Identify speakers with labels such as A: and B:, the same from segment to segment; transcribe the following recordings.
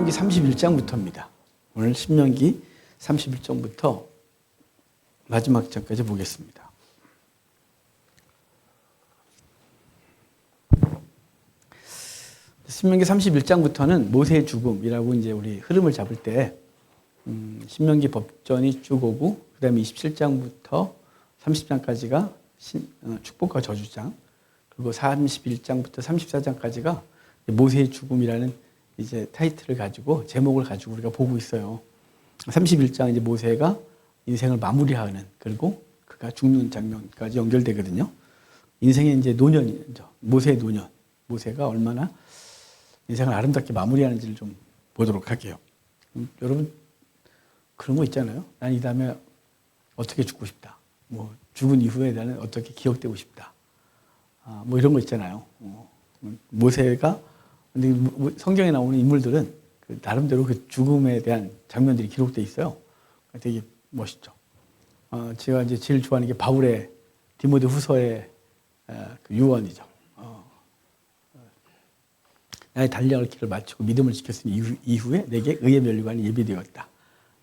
A: 신명기 31장부터입니다. 오늘 신명기 31장부터 마지막 장까지 보겠습니다. 신명기 31장부터는 모세의 죽음이라고 이제 우리 흐름을 잡을 때 신명기 법전이 쭉 오고 그다음에 27장부터 30장까지가 축복과 저주장, 그리고 31장부터 34장까지가 모세의 죽음이라는 이제 타이틀을 가지고 제목을 가지고 우리가 보고 있어요. 31장 이제 모세가 인생을 마무리하는, 그리고 그가 죽는 장면까지 연결되거든요. 인생의 이제 노년이죠. 모세의 노년. 모세가 얼마나 인생을 아름답게 마무리하는지를 좀 보도록 할게요. 여러분 그런 거 있잖아요. 난 이 다음에 어떻게 죽고 싶다. 뭐 죽은 이후에 나는 어떻게 기억되고 싶다. 뭐 이런 거 있잖아요. 모세가, 근데 성경에 나오는 인물들은 그 나름대로 그 죽음에 대한 장면들이 기록되어 있어요. 되게 멋있죠. 제가 이제 제일 좋아하는 게 바울의 디모데 후서의 그 유언이죠. 나의 달려갈 길을 마치고 믿음을 지켰으니 이후에 내게 의의 면류관이 예비되었다.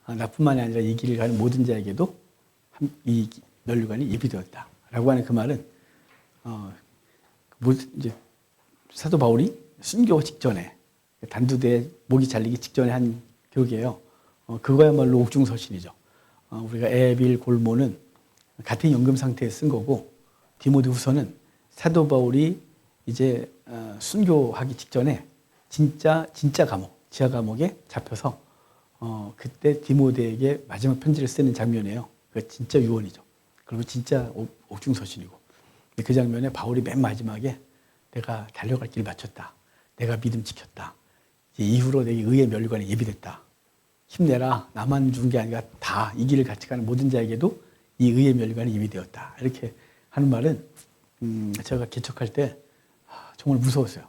A: 나뿐만이 아니라 이 길을 가는 모든 자에게도 이 면류관이 예비되었다. 라고 하는 그 말은 이제 사도 바울이 순교 직전에, 단두대에 목이 잘리기 직전에 한 기록이에요. 그거야말로 옥중서신이죠. 우리가 에빌 골모는 같은 연금 상태에 쓴 거고, 디모데 후서는 사도 바울이 이제 순교하기 직전에 진짜 감옥, 지하 감옥에 잡혀서 그때 디모데에게 마지막 편지를 쓰는 장면이에요. 그 진짜 유언이죠. 그리고 진짜 옥중서신이고, 그 장면에 바울이 맨 마지막에 내가 달려갈 길 마쳤다. 내가 믿음 지켰다. 이제 이후로 내게 의의 면류관이 예비됐다. 힘내라. 나만 죽은 게 아니라 다 이 길을 같이 가는 모든 자에게도 이 의의 면류관이 예비되었다. 이렇게 하는 말은 제가 개척할 때 정말 무서웠어요.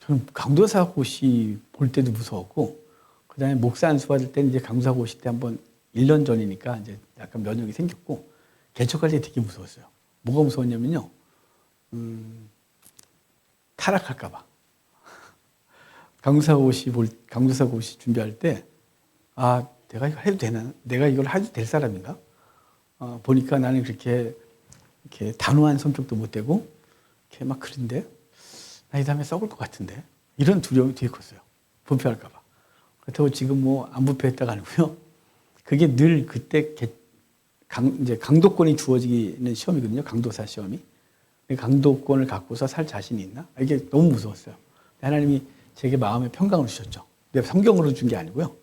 A: 저는 강도사고시 볼 때도 무서웠고, 그 다음에 목사 안수 받을 때는 이제 강도사고시 때 한번 1년 전이니까 이제 약간 면역이 생겼고, 개척할 때 되게 무서웠어요. 뭐가 무서웠냐면요. 타락할까봐. 강도사고시 준비할 때, 내가 이거 해도 되나? 내가 이걸 해도 될 사람인가? 보니까 나는 그렇게 이렇게 단호한 성격도 못 되고, 이렇게 막 그런데, 나 이 다음에 썩을 것 같은데? 이런 두려움이 되게 컸어요. 부패할까봐. 그렇다고 지금 뭐 안 부패했다가 아니고요. 그게 늘 그때 이제 강도권이 주어지는 시험이거든요. 강도사 시험이. 강도권을 갖고서 살 자신이 있나? 이게 너무 무서웠어요. 하나님이 제게 마음의 평강을 주셨죠. 내가 성경으로 준 게 아니고요.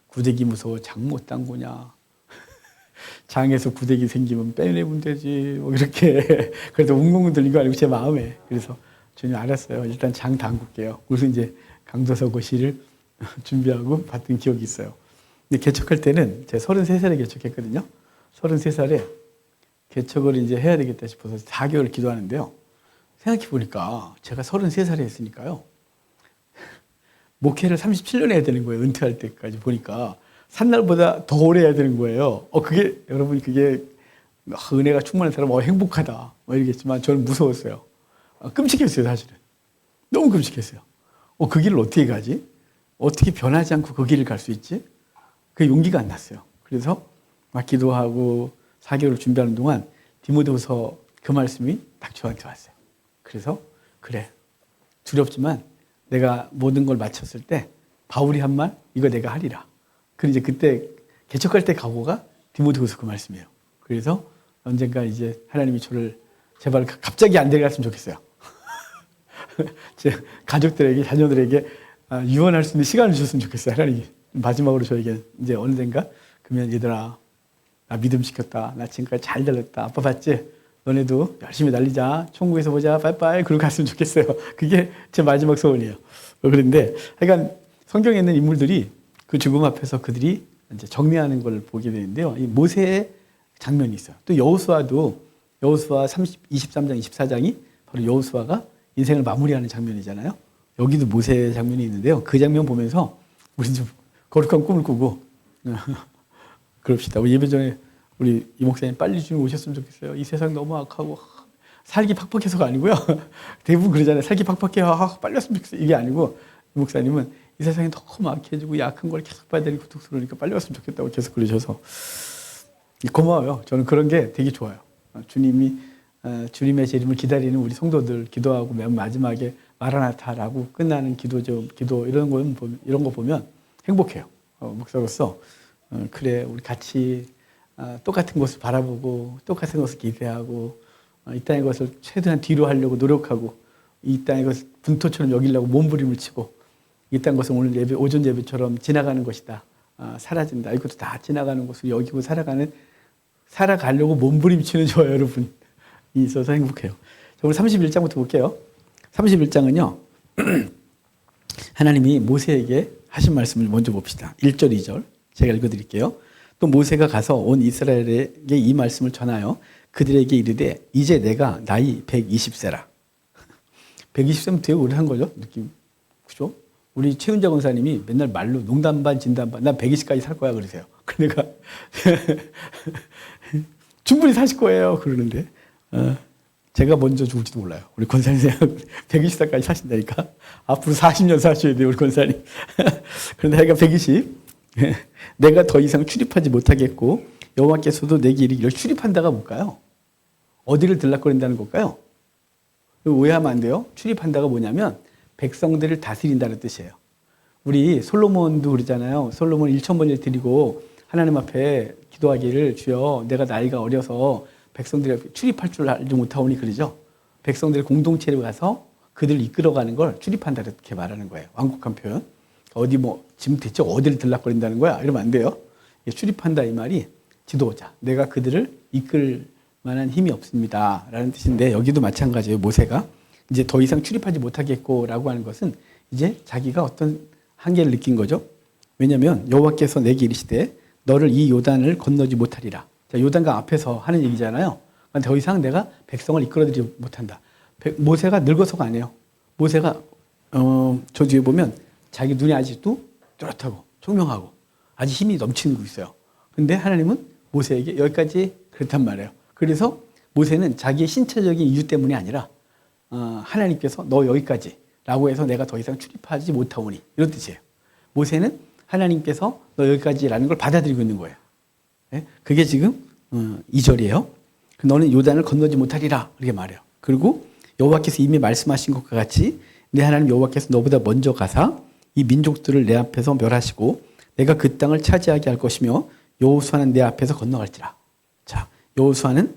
A: 구데기 무서워 장 못 담그냐. 장에서 구데기 생기면 빼내면 되지. 뭐 이렇게. 그래서 웅웅 들린 거 아니고 제 마음에. 그래서 주님 알았어요. 일단 장 담글게요. 그래서 이제 강도사고시를 준비하고 받은 기억이 있어요. 근데 개척할 때는 제가 33살에 개척했거든요. 33살에 개척을 이제 해야 되겠다 싶어서 4개월 기도하는데요. 생각해 보니까 제가 33살에 했으니까요. 목회를 37년 해야 되는 거예요. 은퇴할 때까지 보니까. 산 날보다 더 오래 해야 되는 거예요. 여러분, 그게 은혜가 충만한 사람, 행복하다. 이러겠지만 저는 무서웠어요. 끔찍했어요, 사실은. 너무 끔찍했어요. 그 길을 어떻게 가지? 어떻게 변하지 않고 그 길을 갈 수 있지? 그 용기가 안 났어요. 그래서 막 기도하고 4개월을 준비하는 동안 디모데후서 그 말씀이 딱 저한테 왔어요. 그래서 그래, 두렵지만 내가 모든 걸 마쳤을 때 바울이 한 말, 이거 내가 하리라. 그리고 이제 그때 개척할 때 각오가 디모데후서 그 말씀이에요. 그래서 언젠가 이제 하나님이 저를 제발 갑자기 안 데려갔으면 좋겠어요. 제 가족들에게, 자녀들에게 유언할 수 있는 시간을 주셨으면 좋겠어요. 하나님이 마지막으로 저에게 이제 어느샌가 그러면 얘들아, 나 믿음 지켰다. 나 지금까지 잘 달렸다. 아빠 봤지? 너네도 열심히 달리자. 천국에서 보자. 빠이빠이. 그러고 갔으면 좋겠어요. 그게 제 마지막 소원이에요. 그런데 하여간 성경에 있는 인물들이 그 죽음 앞에서 그들이 이제 정리하는 걸 보게 되는데요. 이 모세의 장면이 있어요. 또 여호수아 23장, 24장이 바로 여호수아가 인생을 마무리하는 장면이잖아요. 여기도 모세의 장면이 있는데요. 그 장면 보면서 우리 좀 거룩한 꿈을 꾸고 그럽시다. 우리 예배 전에 우리 이 목사님 빨리 주님 오셨으면 좋겠어요. 이 세상 너무 악하고 살기 팍팍해서가 아니고요. 대부분 그러잖아요. 살기 팍팍해. 빨리 왔으면 좋겠어요. 이게 아니고 이 목사님은 이 세상이 너무 악해지고 약한 걸 계속 봐야 되는 고통스러우니까 빨리 왔으면 좋겠다고 계속 그러셔서 고마워요. 저는 그런 게 되게 좋아요. 주님의 재림을 기다리는 우리 성도들 기도하고 맨 마지막에 마라나타라고 끝나는 기도 이런 거 보면 행복해요. 목사로서 그래 우리 같이 똑같은 것을 바라보고 똑같은 것을 기대하고 이 땅의 것을 최대한 뒤로 하려고 노력하고 이 땅의 것을 분토처럼 여기려고 몸부림을 치고 이 땅의 것은 오늘 예배 오전 예배처럼 지나가는 것이다. 사라진다. 이것도 다 지나가는 것을 여기고 살아가려고 몸부림치는 저와 여러분이 있어서 행복해요. 자, 우리 31장부터 볼게요. 31장은요. 하나님이 모세에게 하신 말씀을 먼저 봅시다. 1절, 2절 제가 읽어드릴게요. 또 모세가 가서 온 이스라엘에게 이 말씀을 전하여 그들에게 이르되 이제 내가 나이 120세라. 120세면 되게 오래 한 거죠. 느낌. 그죠? 우리 최은자 권사님이 맨날 말로 농담 반 진담 반 난 120까지 살 거야 그러세요. 그러니까 충분히 사실 거예요 그러는데 제가 먼저 죽을지도 몰라요. 우리 권사님 120살까지 사신다니까. 앞으로 40년 사셔야 돼요 우리 권사님. 그런데 내가 120 내가 더 이상 출입하지 못하겠고 여호와께서도 내게 이르기를 출입한다가 뭘까요? 어디를 들락거린다는 걸까요? 오해하면 안 돼요. 출입한다가 뭐냐면 백성들을 다스린다는 뜻이에요. 우리 솔로몬도 그러잖아요. 솔로몬 1,000번을 드리고 하나님 앞에 기도하기를 주여 내가 나이가 어려서 백성들이 출입할 줄 알지 못하오니 그러죠. 백성들의 공동체로 가서 그들을 이끌어가는 걸 출입한다 이렇게 말하는 거예요. 완곡한 표현. 어디 지금 대체 어디를 들락거린다는 거야? 이러면 안 돼요. 출입한다 이 말이 지도자. 내가 그들을 이끌 만한 힘이 없습니다. 라는 뜻인데 여기도 마찬가지예요. 모세가 이제 더 이상 출입하지 못하겠고 라고 하는 것은 이제 자기가 어떤 한계를 느낀 거죠. 왜냐하면 여호와께서 내게 이르시되 너를 이 요단을 건너지 못하리라. 자, 요단강 앞에서 하는 얘기잖아요. 그러니까 더 이상 내가 백성을 이끌어들이지 못한다. 모세가 늙어서가 아니에요. 모세가 저 뒤에 보면 자기 눈이 아직도 뚜렷하고 총명하고 아주 힘이 넘치는 거 있어요. 근데 하나님은 모세에게 여기까지 그렇단 말이에요. 그래서 모세는 자기의 신체적인 이유 때문이 아니라 하나님께서 너 여기까지 라고 해서 내가 더 이상 출입하지 못하오니 이런 뜻이에요. 모세는 하나님께서 너 여기까지라는 걸 받아들이고 있는 거예요. 그게 지금 2절이에요. 너는 요단을 건너지 못하리라 이렇게 말해요. 그리고 여호와께서 이미 말씀하신 것과 같이 내 하나님 여호와께서 너보다 먼저 가사 이 민족들을 내 앞에서 멸하시고 내가 그 땅을 차지하게 할 것이며 여호수아는 내 앞에서 건너갈지라. 자, 여호수아는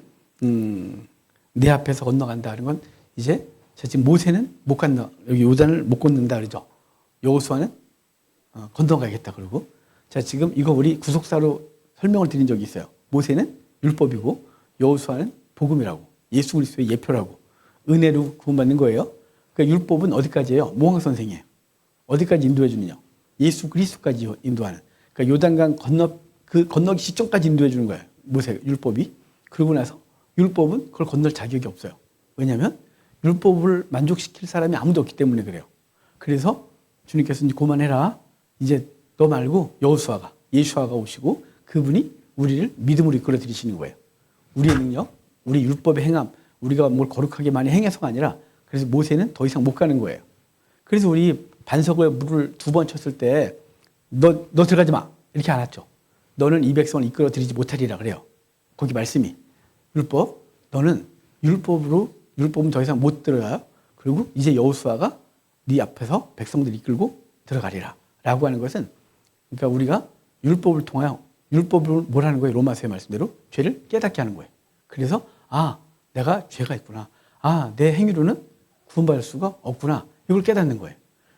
A: 내 앞에서 건너간다는 건 이제 지금 모세는 못 간다. 여기 요단을 못 건넌다 그러죠. 여호수아는 건너가겠다 그러고. 자, 지금 이거 우리 구속사로 설명을 드린 적이 있어요. 모세는 율법이고 여호수아는 복음이라고. 예수 그리스도의 예표라고. 은혜로 구원받는 거예요. 그러니까 율법은 어디까지예요? 모황 선생이에요. 어디까지 인도해 주느냐? 예수 그리스도까지 인도하는. 그러니까 요단강 건너기 직전까지 인도해 주는 거예요. 모세 율법이. 그러고 나서 율법은 그걸 건널 자격이 없어요. 왜냐하면 율법을 만족시킬 사람이 아무도 없기 때문에 그래요. 그래서 주님께서 이제 그만해라. 이제 너 말고 여호수아가 예수아가 오시고 그분이 우리를 믿음으로 이끌어 들이시는 거예요. 우리의 능력, 우리 율법의 행함, 우리가 뭘 거룩하게 많이 행해서가 아니라 그래서 모세는 더 이상 못 가는 거예요. 그래서 우리 반석에 물을 2번 쳤을 때 너 들어가지 마 이렇게 안 했죠. 너는 이 백성을 이끌어 들이지 못하리라 그래요. 거기 말씀이 율법, 너는 율법은 더 이상 못 들어가요. 그리고 이제 여호수아가 네 앞에서 백성들 이끌고 들어가리라 라고 하는 것은 그러니까 우리가 율법을 통하여 율법을 뭐라는 거예요? 로마서의 말씀대로 죄를 깨닫게 하는 거예요. 그래서 내가 죄가 있구나. 내 행위로는 구원받을 수가 없구나. 이걸 깨닫는 거예요.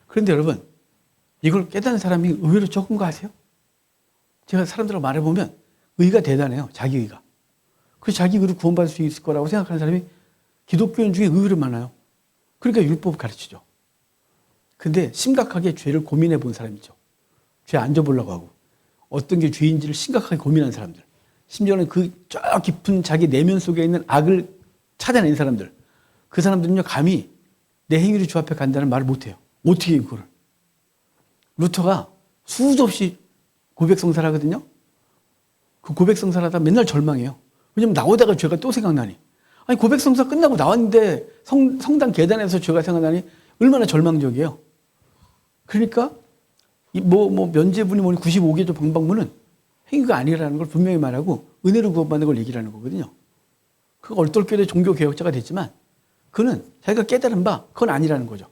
A: 그런데 여러분 이걸 깨닫는 사람이 의외로 적은 거 아세요? 제가 사람들하고 말해보면 의가 대단해요. 자기 의가. 그 자기 의로 구원받을 수 있을 거라고 생각하는 사람이 기독교인 중에 의외로 많아요. 그러니까 율법을 가르치죠. 근데 심각하게 죄를 고민해 본 사람이죠. 죄 안 져보려고 하고 어떤 게 죄인지를 심각하게 고민하는 사람들. 심지어는 그 저 깊은 자기 내면 속에 있는 악을 찾아낸 사람들. 그 사람들은요 감히 내 행위로 주 앞에 간다는 말을 못해요. 어떻게 해요 그거를. 루터가 수도 없이 고백성사를 하거든요. 그 고백성사를 하다 맨날 절망해요. 왜냐면 나오다가 죄가 또 생각나니. 아니 고백성사 끝나고 나왔는데 성당 계단에서 죄가 생각나니 얼마나 절망적이에요. 그러니까 면제분이 뭐니 95개조 방방문은 행위가 아니라는 걸 분명히 말하고 은혜로 구원받는 걸 얘기를 하는 거거든요. 그 얼떨결에 종교개혁자가 됐지만 그는 자기가 깨달은 바 그건 아니라는 거죠.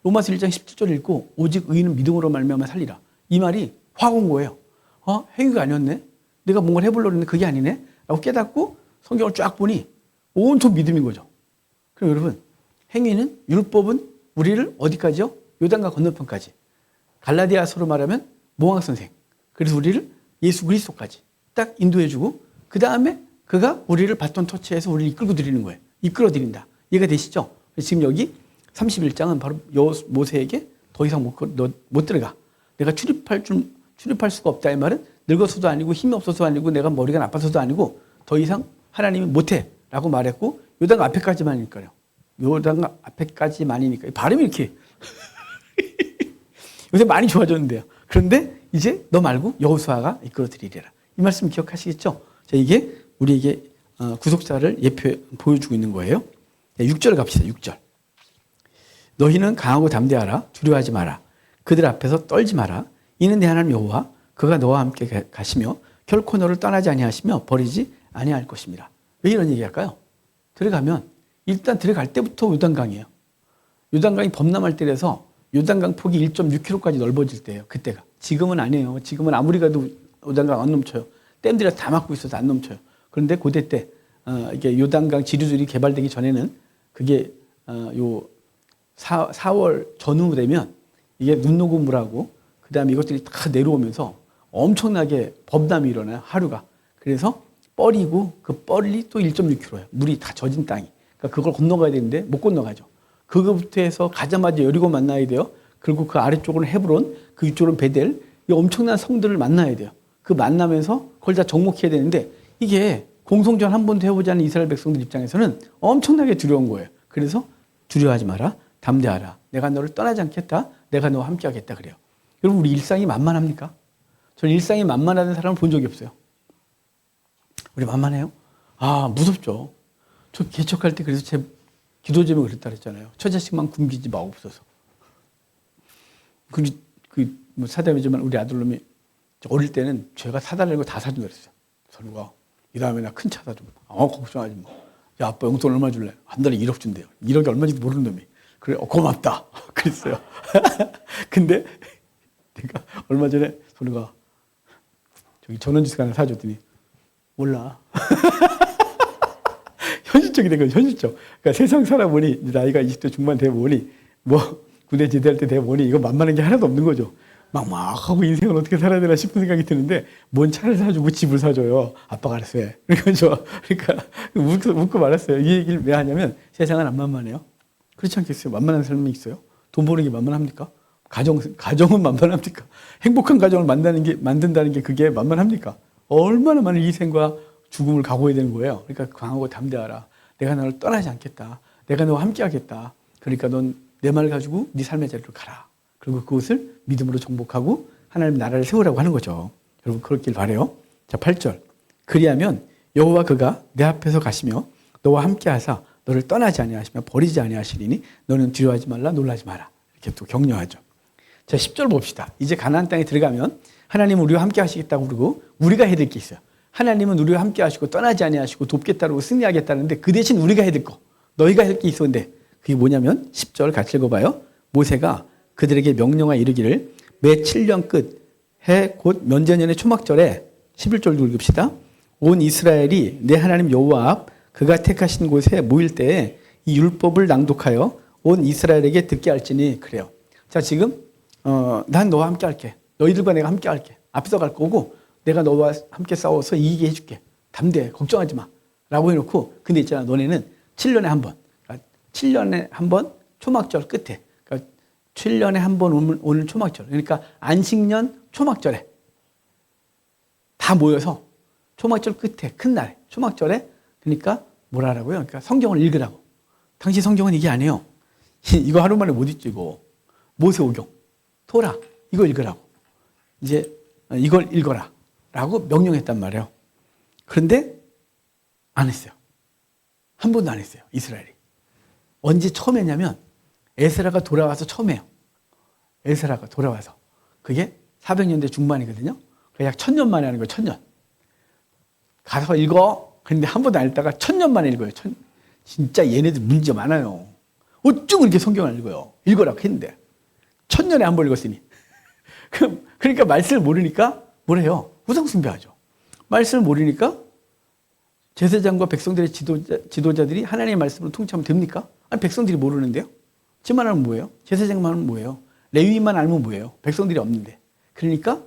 A: 로마서 1장 17절 읽고 오직 의인은 믿음으로 말미암아 살리라. 이 말이 확 온 거예요. 행위가 아니었네? 내가 뭔가를 해보려고 했는데 그게 아니네? 라고 깨닫고 성경을 쫙 보니 온통 믿음인 거죠. 그럼 여러분, 행위는, 율법은 우리를 어디까지요? 요단강 건너편까지. 갈라디아서로 말하면 모황선생. 그래서 우리를 예수 그리스도까지 딱 인도해주고 그 다음에 그가 우리를 바톤 터치해서 우리를 이끌고 드리는 거예요. 이끌어 드린다. 이해가 되시죠? 지금 여기 31장은 바로 모세에게 더 이상 못 들어가. 내가 출입할 수가 없다. 이 말은 늙어서도 아니고 힘이 없어서도 아니고 내가 머리가 나빠서도 아니고 더 이상 하나님은 못해. 라고 말했고 요단강 앞에까지만이니까요. 요단강 앞에까지만이니까 발음이 이렇게 요새 많이 좋아졌는데요. 그런데 이제 너 말고 여호수아가 이끌어 드리리라. 이 말씀 기억하시겠죠? 자, 이게 우리에게 구속사를 보여주고 있는 거예요. 6절 갑시다. 6절. 너희는 강하고 담대하라. 두려워하지 마라. 그들 앞에서 떨지 마라. 이는 내 하나님 여호와 그가 너와 함께 가시며 결코 너를 떠나지 아니하시며 버리지 아니할 것입니다. 왜 이런 얘기할까요? 들어가면 일단 들어갈 때부터 요단강이에요. 요단강이 범람할 때라서 요단강 폭이 1.6km까지 넓어질 때예요. 그때가. 지금은 아니에요. 지금은 아무리 가도 요단강 안 넘쳐요. 댐들이 다 막고 있어서 안 넘쳐요. 그런데 고대 때 이게 요단강 지류들이 개발되기 전에는 그게 요 4월 전후 되면 이게 눈 녹은 물하고 그다음에 이것들이 다 내려오면서 엄청나게 범람이 일어나요. 하루가. 그래서 뻘이고 그 뻘이 또 1.6km예요. 물이 다 젖은 땅이. 그러니까 그걸 건너가야 되는데 못 건너가죠. 그거부터 해서 가자마자 여리고 만나야 돼요. 그리고 그 아래쪽으로는 헤브론, 그 위쪽으로는 베델. 이 엄청난 성들을 만나야 돼요. 그 만나면서 그걸 다 정복해야 되는데 이게 공성전 한 번도 해보지 않은 이스라엘 백성들 입장에서는 엄청나게 두려운 거예요. 그래서 두려워하지 마라. 담대하라. 내가 너를 떠나지 않겠다. 내가 너와 함께 하겠다. 그래요. 여러분, 우리 일상이 만만합니까? 저는 일상이 만만한 사람을 본 적이 없어요. 우리 만만해요? 무섭죠. 저 개척할 때 그래서 제 기도 제목이 그랬다 그랬잖아요. 처자식만 굶기지 마옵소서. 사담이지만 우리 아들놈이 어릴 때는 제가 사달라는 거 다 사준다 그랬어요. 선우가 이 다음에 나 큰 차 사줘. 걱정하지 마. 야, 아빠 용돈 얼마 줄래? 한 달에 1억 준대요. 1억이 얼마인지도 모르는 놈이. 그래, 고맙다. 그랬어요. 근데 내가 얼마 전에 선우가 저기 전원주스 하나 사줬더니 몰라. 현실적이 된 거죠, 현실적. 그러니까 세상 살아보니, 나이가 20대 중반 돼보니, 군대 제대할 때 돼보니, 이거 만만한 게 하나도 없는 거죠. 막 하고 인생을 어떻게 살아야 되나 싶은 생각이 드는데, 뭔 차를 사주고 집을 사줘요. 아빠가 알아서 해. 그러니까, 웃고 말았어요. 이 얘기를 왜 하냐면, 세상은 안 만만해요. 그렇지 않겠어요? 만만한 사람이 있어요? 돈 버는 게 만만합니까? 가정은 만만합니까? 행복한 가정을 만든다는 게 그게 만만합니까? 얼마나 많은 희생과 죽음을 각오해야 되는 거예요. 그러니까 강하고 담대하라. 내가 너를 떠나지 않겠다. 내가 너와 함께 하겠다. 그러니까 넌 내 말을 가지고 네 삶의 자리로 가라. 그리고 그것을 믿음으로 정복하고 하나님의 나라를 세우라고 하는 거죠. 여러분 그렇길 바라요. 자, 8절. 그리하면 여호와 그가 내 앞에서 가시며 너와 함께 하사 너를 떠나지 아니하시며 버리지 아니하시리니 너는 두려워하지 말라 놀라지 마라. 이렇게 또 격려하죠. 자, 10절 봅시다. 이제 가나안 땅에 들어가면 하나님은 우리와 함께 하시겠다고 그러고 우리가 해야 될 게 있어요. 하나님은 우리와 함께 하시고 떠나지 아니하시고 돕겠다고 승리하겠다는데 그 대신 우리가 해야 될 거, 너희가 할 게 있었는데 그게 뭐냐면 10절 같이 읽어봐요. 모세가 그들에게 명령하 이르기를 매 7년 끝 해 곧 면제년의 초막절에 11절도 읽읍시다. 온 이스라엘이 내 하나님 여호와 앞 그가 택하신 곳에 모일 때에 이 율법을 낭독하여 온 이스라엘에게 듣게 할지니. 그래요. 자, 지금 난 너와 함께 할게. 너희들과 내가 함께 할게. 앞서 갈 거고 내가 너와 함께 싸워서 이기게 해줄게. 담대해. 걱정하지 마. 라고 해놓고 근데 있잖아. 너네는 7년에 한 번. 7년에 한 번 초막절 끝에. 그러니까 7년에 한 번 오는 초막절. 그러니까 안식년 초막절에 다 모여서 초막절 끝에 큰 날 초막절에 그러니까 뭘 하라고요? 그러니까 성경을 읽으라고. 당시 성경은 이게 아니에요. 이거 하루 만에 못 읽지 이거. 모세오경, 토라 이거 읽으라고. 이제 이걸 읽어라 라고 명령했단 말이에요. 그런데 안 했어요. 한 번도 안 했어요. 이스라엘이. 언제 처음 했냐면 에스라가 돌아와서 처음 해요. 에스라가 돌아와서. 그게 400년대 중반이거든요. 약 1000년 만에 하는 거예요. 1000년. 가서 읽어. 근데 한 번도 안 읽다가 1000년 만에 읽어요. 진짜 얘네들 문제 많아요. 어쩜 이렇게 성경을 읽어요. 읽으라고 했는데 1000년에 한 번 읽었으니. 그러니까 말씀을 모르니까 뭐래요? 우상숭배하죠. 말씀을 모르니까 제사장과 백성들의 지도자들이 하나님의 말씀을 통치하면 됩니까? 아니, 백성들이 모르는데요. 지만 알면 뭐예요? 제사장만 알면 뭐예요? 레위만 알면 뭐예요? 백성들이 없는데. 그러니까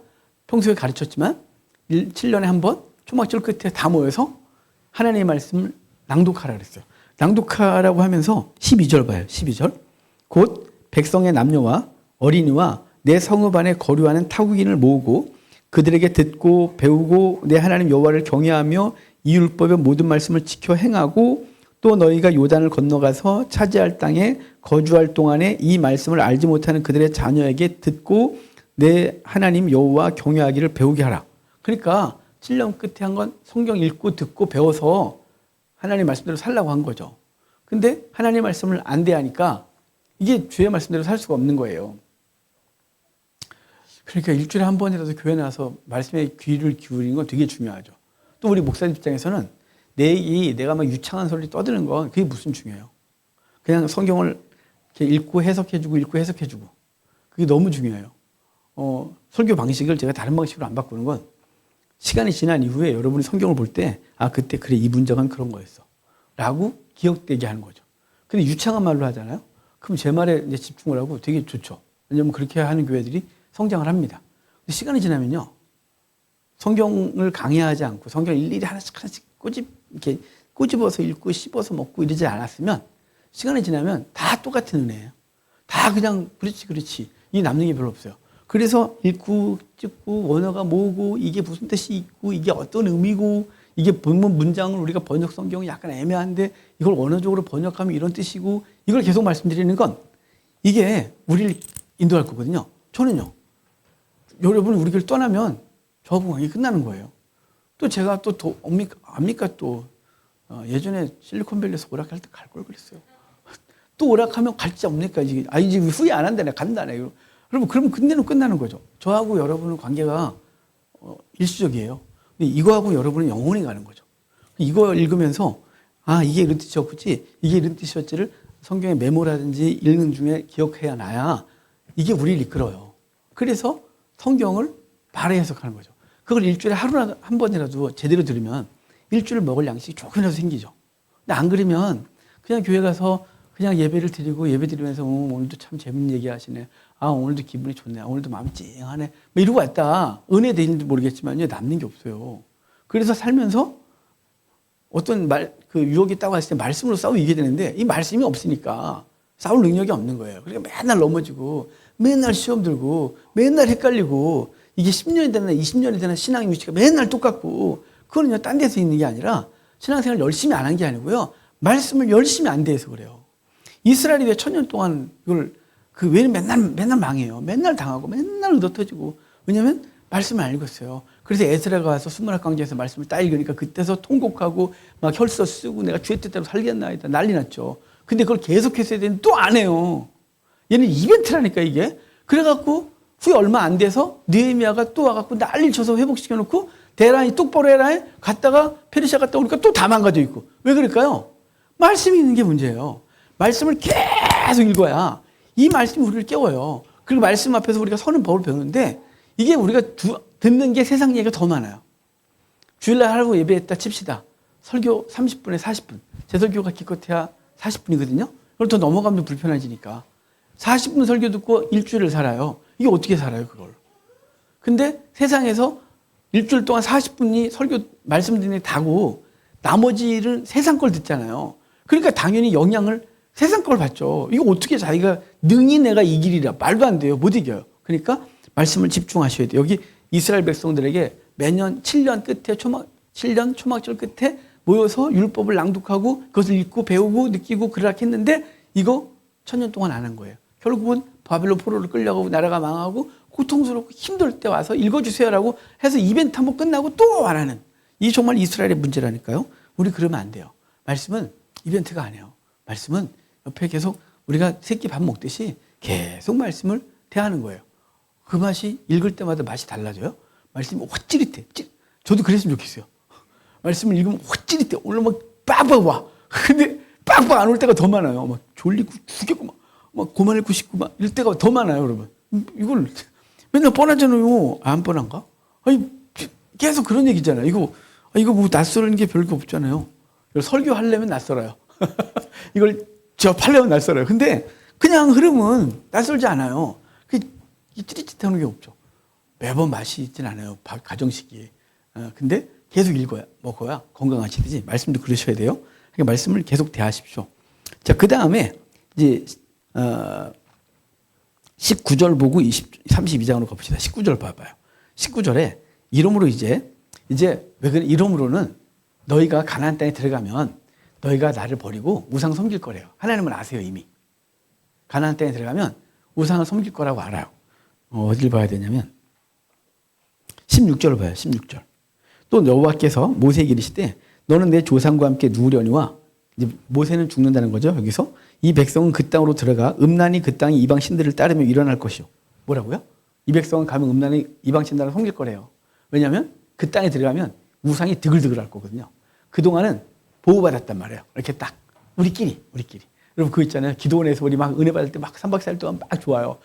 A: 평소에 가르쳤지만 7년에 한 번 초막절 끝에 다 모여서 하나님의 말씀을 낭독하라 그랬어요. 낭독하라고 하면서 12절 봐요. 12절. 곧 백성의 남녀와 어린이와 내 성읍 안에 거류하는 타국인을 모으고 그들에게 듣고 배우고 내 하나님 여호와를 경외하며 이 율법의 모든 말씀을 지켜 행하고 또 너희가 요단을 건너가서 차지할 땅에 거주할 동안에 이 말씀을 알지 못하는 그들의 자녀에게 듣고 내 하나님 여호와 경외하기를 배우게 하라. 그러니까 7년 끝에 한 건 성경 읽고 듣고 배워서 하나님 말씀대로 살라고 한 거죠. 근데 하나님 말씀을 안 대하니까 이게 주의 말씀대로 살 수가 없는 거예요. 그러니까 일주일에 한 번이라도 교회 나와서 말씀에 귀를 기울이는 건 되게 중요하죠. 또 우리 목사님 입장에서는 내가 막 유창한 소리 떠드는 건 그게 무슨 중요해요. 그냥 성경을 이렇게 읽고 해석해주고 그게 너무 중요해요. 설교 방식을 제가 다른 방식으로 안 바꾸는 건 시간이 지난 이후에 여러분이 성경을 볼 때 그때 그래 이 문장은 그런 거였어 라고 기억되게 하는 거죠. 근데 유창한 말로 하잖아요. 그럼 제 말에 이제 집중을 하고 되게 좋죠. 왜냐하면 그렇게 하는 교회들이 성장을 합니다. 근데 시간이 지나면요. 성경을 강의하지 않고 성경을 일일이 하나씩 이렇게 꼬집어서 읽고 씹어서 먹고 이러지 않았으면 시간이 지나면 다 똑같은 은혜예요. 다 그냥 그렇지 이 남는 게 별로 없어요. 그래서 읽고 찍고 원어가 뭐고 이게 무슨 뜻이 있고 이게 어떤 의미고 이게 본문 문장을 우리가 번역 성경이 약간 애매한데 이걸 원어적으로 번역하면 이런 뜻이고 이걸 계속 말씀드리는 건 이게 우리를 인도할 거거든요. 저는요. 여러분 우리 교회를 떠나면 저하고 관계 끝나는 거예요. 또 제가 또 압니까 또 예전에 실리콘밸리에서 오락할 때 갈 걸 그랬어요. 또 오락하면 갈지 없니까 이제 후회 안 한다네 간다네. 여러분 그러면 그때는 끝나는 거죠. 저하고 여러분은 관계가 일시적이에요. 근데 이거하고 여러분은 영원히 가는 거죠. 이거 읽으면서 이게 이런 뜻이었지 이게 이런 뜻이었지를 성경의 메모라든지 읽는 중에 기억해야 나야 이게 우리를 이끌어요. 그래서 성경을 바르게 해석하는 거죠. 그걸 일주일에 하루나 한 번이라도 제대로 들으면 일주일 먹을 양식이 조금이라도 생기죠. 근데 안 그러면 그냥 교회 가서 그냥 예배를 드리고 예배 드리면서 오늘도 참 재밌는 얘기 하시네. 오늘도 기분이 좋네. 오늘도 마음이 찡하네. 뭐 이러고 왔다. 은혜 되는지 모르겠지만 남는 게 없어요. 그래서 살면서 어떤 유혹이 딱 왔을 때 말씀으로 싸우고 이기게 되는데 이 말씀이 없으니까 싸울 능력이 없는 거예요. 그러니까 맨날 넘어지고 맨날 시험 들고 맨날 헷갈리고 이게 10년이 되나 20년이 되나 신앙의 위치가 맨날 똑같고 그거는요 딴 데서 있는 게 아니라 신앙생활 열심히 안 한 게 아니고요. 말씀을 열심히 안 대해서 그래요. 이스라엘이 왜 1000년 동안 이걸 왜 맨날 망해요. 맨날 당하고 맨날 얻어터지고 왜냐하면 말씀을 안 읽었어요. 그래서 에스라가 와서 수문학 강좌에서 말씀을 딱 읽으니까 그때서 통곡하고 막 혈서 쓰고 내가 주의 뜻대로 살겠나이다 난리 났죠. 근데 그걸 계속해서 해야 되는데 또 안 해요. 얘는 이벤트라니까 이게. 그래갖고 후에 얼마 안 돼서 느헤미야가 또 와갖고 난리를 쳐서 회복시켜놓고 대란이 똑바로 해라 갔다가 페르시아 갔다 오니까 또 다 망가져 있고. 왜 그럴까요? 말씀이 있는 게 문제예요. 말씀을 계속 읽어야 이 말씀이 우리를 깨워요. 그리고 말씀 앞에서 우리가 서는 법을 배우는데 이게 우리가 듣는 게 세상 얘기가 더 많아요. 주일날 하루 예배했다 칩시다. 설교 30분에 40분. 제 설교가 기껏해야 40분이거든요. 그걸 더 넘어가면 불편해지니까. 40분 설교 듣고 일주일을 살아요. 이게 어떻게 살아요, 그걸? 근데 세상에서 일주일 동안 40분이 설교 말씀 듣는 게 다고 나머지를 세상 걸 듣잖아요. 그러니까 당연히 영향을 세상 걸 받죠. 이거 어떻게 자기가 능히 내가 이기리라. 말도 안 돼요. 못 이겨요. 그러니까 말씀을 집중하셔야 돼요. 여기 이스라엘 백성들에게 매년 7년 끝에 7년 초막절 끝에 모여서 율법을 낭독하고 그것을 읽고 배우고 느끼고 그러라 했는데 이거 1000년 동안 안 한 거예요. 결국은 바벨론 포로를 끌려가고 나라가 망하고 고통스럽고 힘들 때 와서 읽어주세요라고 해서 이벤트 한번 끝나고 또 안 하는 이 정말 이스라엘의 문제라니까요. 우리 그러면 안 돼요. 말씀은 이벤트가 아니에요. 말씀은 옆에 계속 우리가 새끼 밥 먹듯이 계속 말씀을 대하는 거예요. 그 맛이 읽을 때마다 맛이 달라져요. 말씀이 확 찌릿해. 저도 그랬으면 좋겠어요. 말씀을 읽으면 확 찌릿해. 오늘 막 빡빡 와. 근데 빡빡 안 올 때가 더 많아요. 막 졸리고 죽겠고 막 고만 읽고 싶고 막 이럴 때가 더 많아요, 여러분. 이걸 맨날 뻔하잖아요. 안 뻔한가? 아니 계속 그런 얘기잖아요. 이거 뭐 낯설은 게 별거 없잖아요. 설교하려면 낯설어요. 이걸 접하려면 낯설어요. 근데 그냥 흐름은 낯설지 않아요. 찌릿찌릿하는 게 없죠. 매번 맛이 있진 않아요. 가정식이. 근데 계속 먹어야 건강하시듯이 말씀도 그러셔야 돼요. 그러니까 말씀을 계속 대하십시오. 자, 그 다음에 이제 19절 보고 32장으로 가봅시다. 19절 봐봐요. 19절에 이러므로 이제 왜 그래? 이러므로는 너희가 가나안 땅에 들어가면 너희가 나를 버리고 우상 섬길 거래요. 하나님은 아세요, 이미. 가나안 땅에 들어가면 우상을 섬길 거라고 알아요. 어디를 봐야 되냐면 16절을 봐요. 16절. 또 여호와께서 모세에게 이르시되 너는 내 조상과 함께 누우려니와, 이제 모세는 죽는다는 거죠. 여기서 이 백성은 그 땅으로 들어가 음란히 그 땅의 이방 신들을 따르며 일어날 것이요. 뭐라고요? 이 백성은 가면 음란히 이방 신들을 섬길 거래요. 왜냐하면 그 땅에 들어가면 우상이 드글드글할 거거든요. 그동안은 보호받았단 말이에요. 이렇게 딱 우리끼리. 여러분 그거 있잖아요. 기도원에서 우리 막 은혜 받을 때 막 3박 4일 동안 막 좋아요.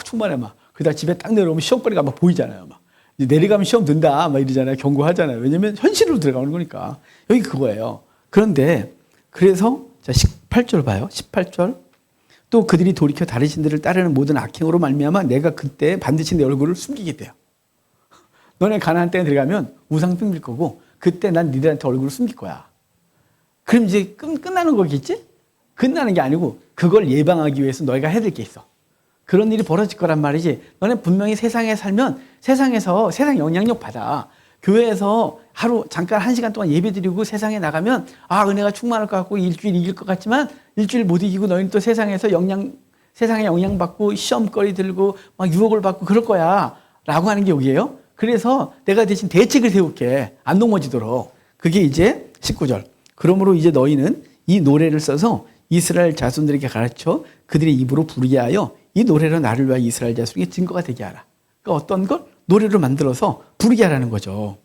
A: 충만해 막. 그러다 집에 딱 내려오면 시험거리가 막 보이잖아요. 막. 내려가면 시험 든다 막 이러잖아요. 경고하잖아요. 왜냐면 현실로 들어가는 거니까. 여기 그거예요. 그런데 그래서 자 18절 봐요. 18절. 또 그들이 돌이켜 다른 신들을 따르는 모든 악행으로 말미암아 내가 그때 반드시 내 얼굴을 숨기겠대요. 너네 가나안 땅에 들어가면 우상 숨길 거고 그때 난 니들한테 얼굴을 숨길 거야. 그럼 이제 끝나는 거겠지? 끝나는 게 아니고 그걸 예방하기 위해서 너희가 해야 될 게 있어. 그런 일이 벌어질 거란 말이지. 너네 분명히 세상에 살면 세상에서 세상 영향력 받아. 교회에서 하루 잠깐 1시간 동안 예배 드리고 세상에 나가면 은혜가 충만할 것 같고 일주일 이길 것 같지만 일주일 못 이기고 너희는 또 세상에서 세상에 영향받고 시험거리 들고 막 유혹을 받고 그럴 거야. 라고 하는 게 여기예요. 그래서 내가 대신 대책을 세울게. 안 넘어지도록. 그게 이제 19절. 그러므로 이제 너희는 이 노래를 써서 이스라엘 자손들에게 가르쳐 그들의 입으로 부르게 하여 이 노래로 나를 위하여 이스라엘 자손에게 증거가 되게 하라. 그러니까 어떤 걸 노래로 만들어서 부르게 하라는 거죠.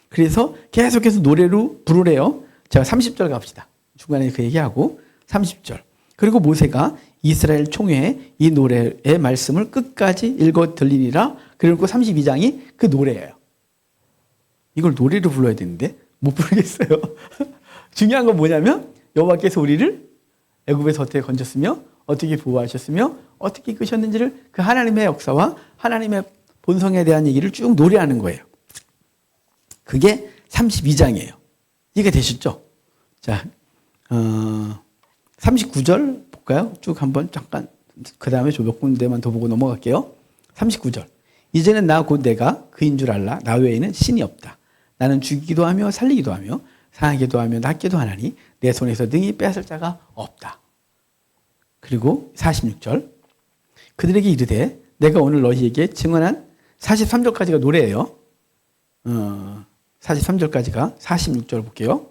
A: 그래서 계속해서 노래로 부르래요. 자, 30절 갑시다. 중간에 그 얘기하고 30절. 그리고 모세가 이스라엘 총회에 이 노래의 말씀을 끝까지 읽어 들리니라. 그리고 32장이 그 노래예요. 이걸 노래로 불러야 되는데 못 부르겠어요. 중요한 건 뭐냐면 여호와께서 우리를 애굽에서 어떻게 건졌으며 어떻게 보호하셨으며 어떻게 이끄셨는지를 그 하나님의 역사와 하나님의 본성에 대한 얘기를 쭉 노래하는 거예요. 그게 32장이에요. 이해가 되셨죠? 자, 39절 볼까요? 쭉 한번 잠깐 그 다음에 저 몇 군데만 더 보고 넘어갈게요. 39절. 이제는 나 곧 내가 그인 줄 알라. 나 외에는 신이 없다. 나는 죽이기도 하며 살리기도 하며 상하기도 하며 낫기도 하나니 내 손에서 능히 빼앗을 자가 없다. 그리고 46절. 그들에게 이르되 내가 오늘 너희에게 증언한 43절까지가 노래예요. 43절까지가 46절 볼게요.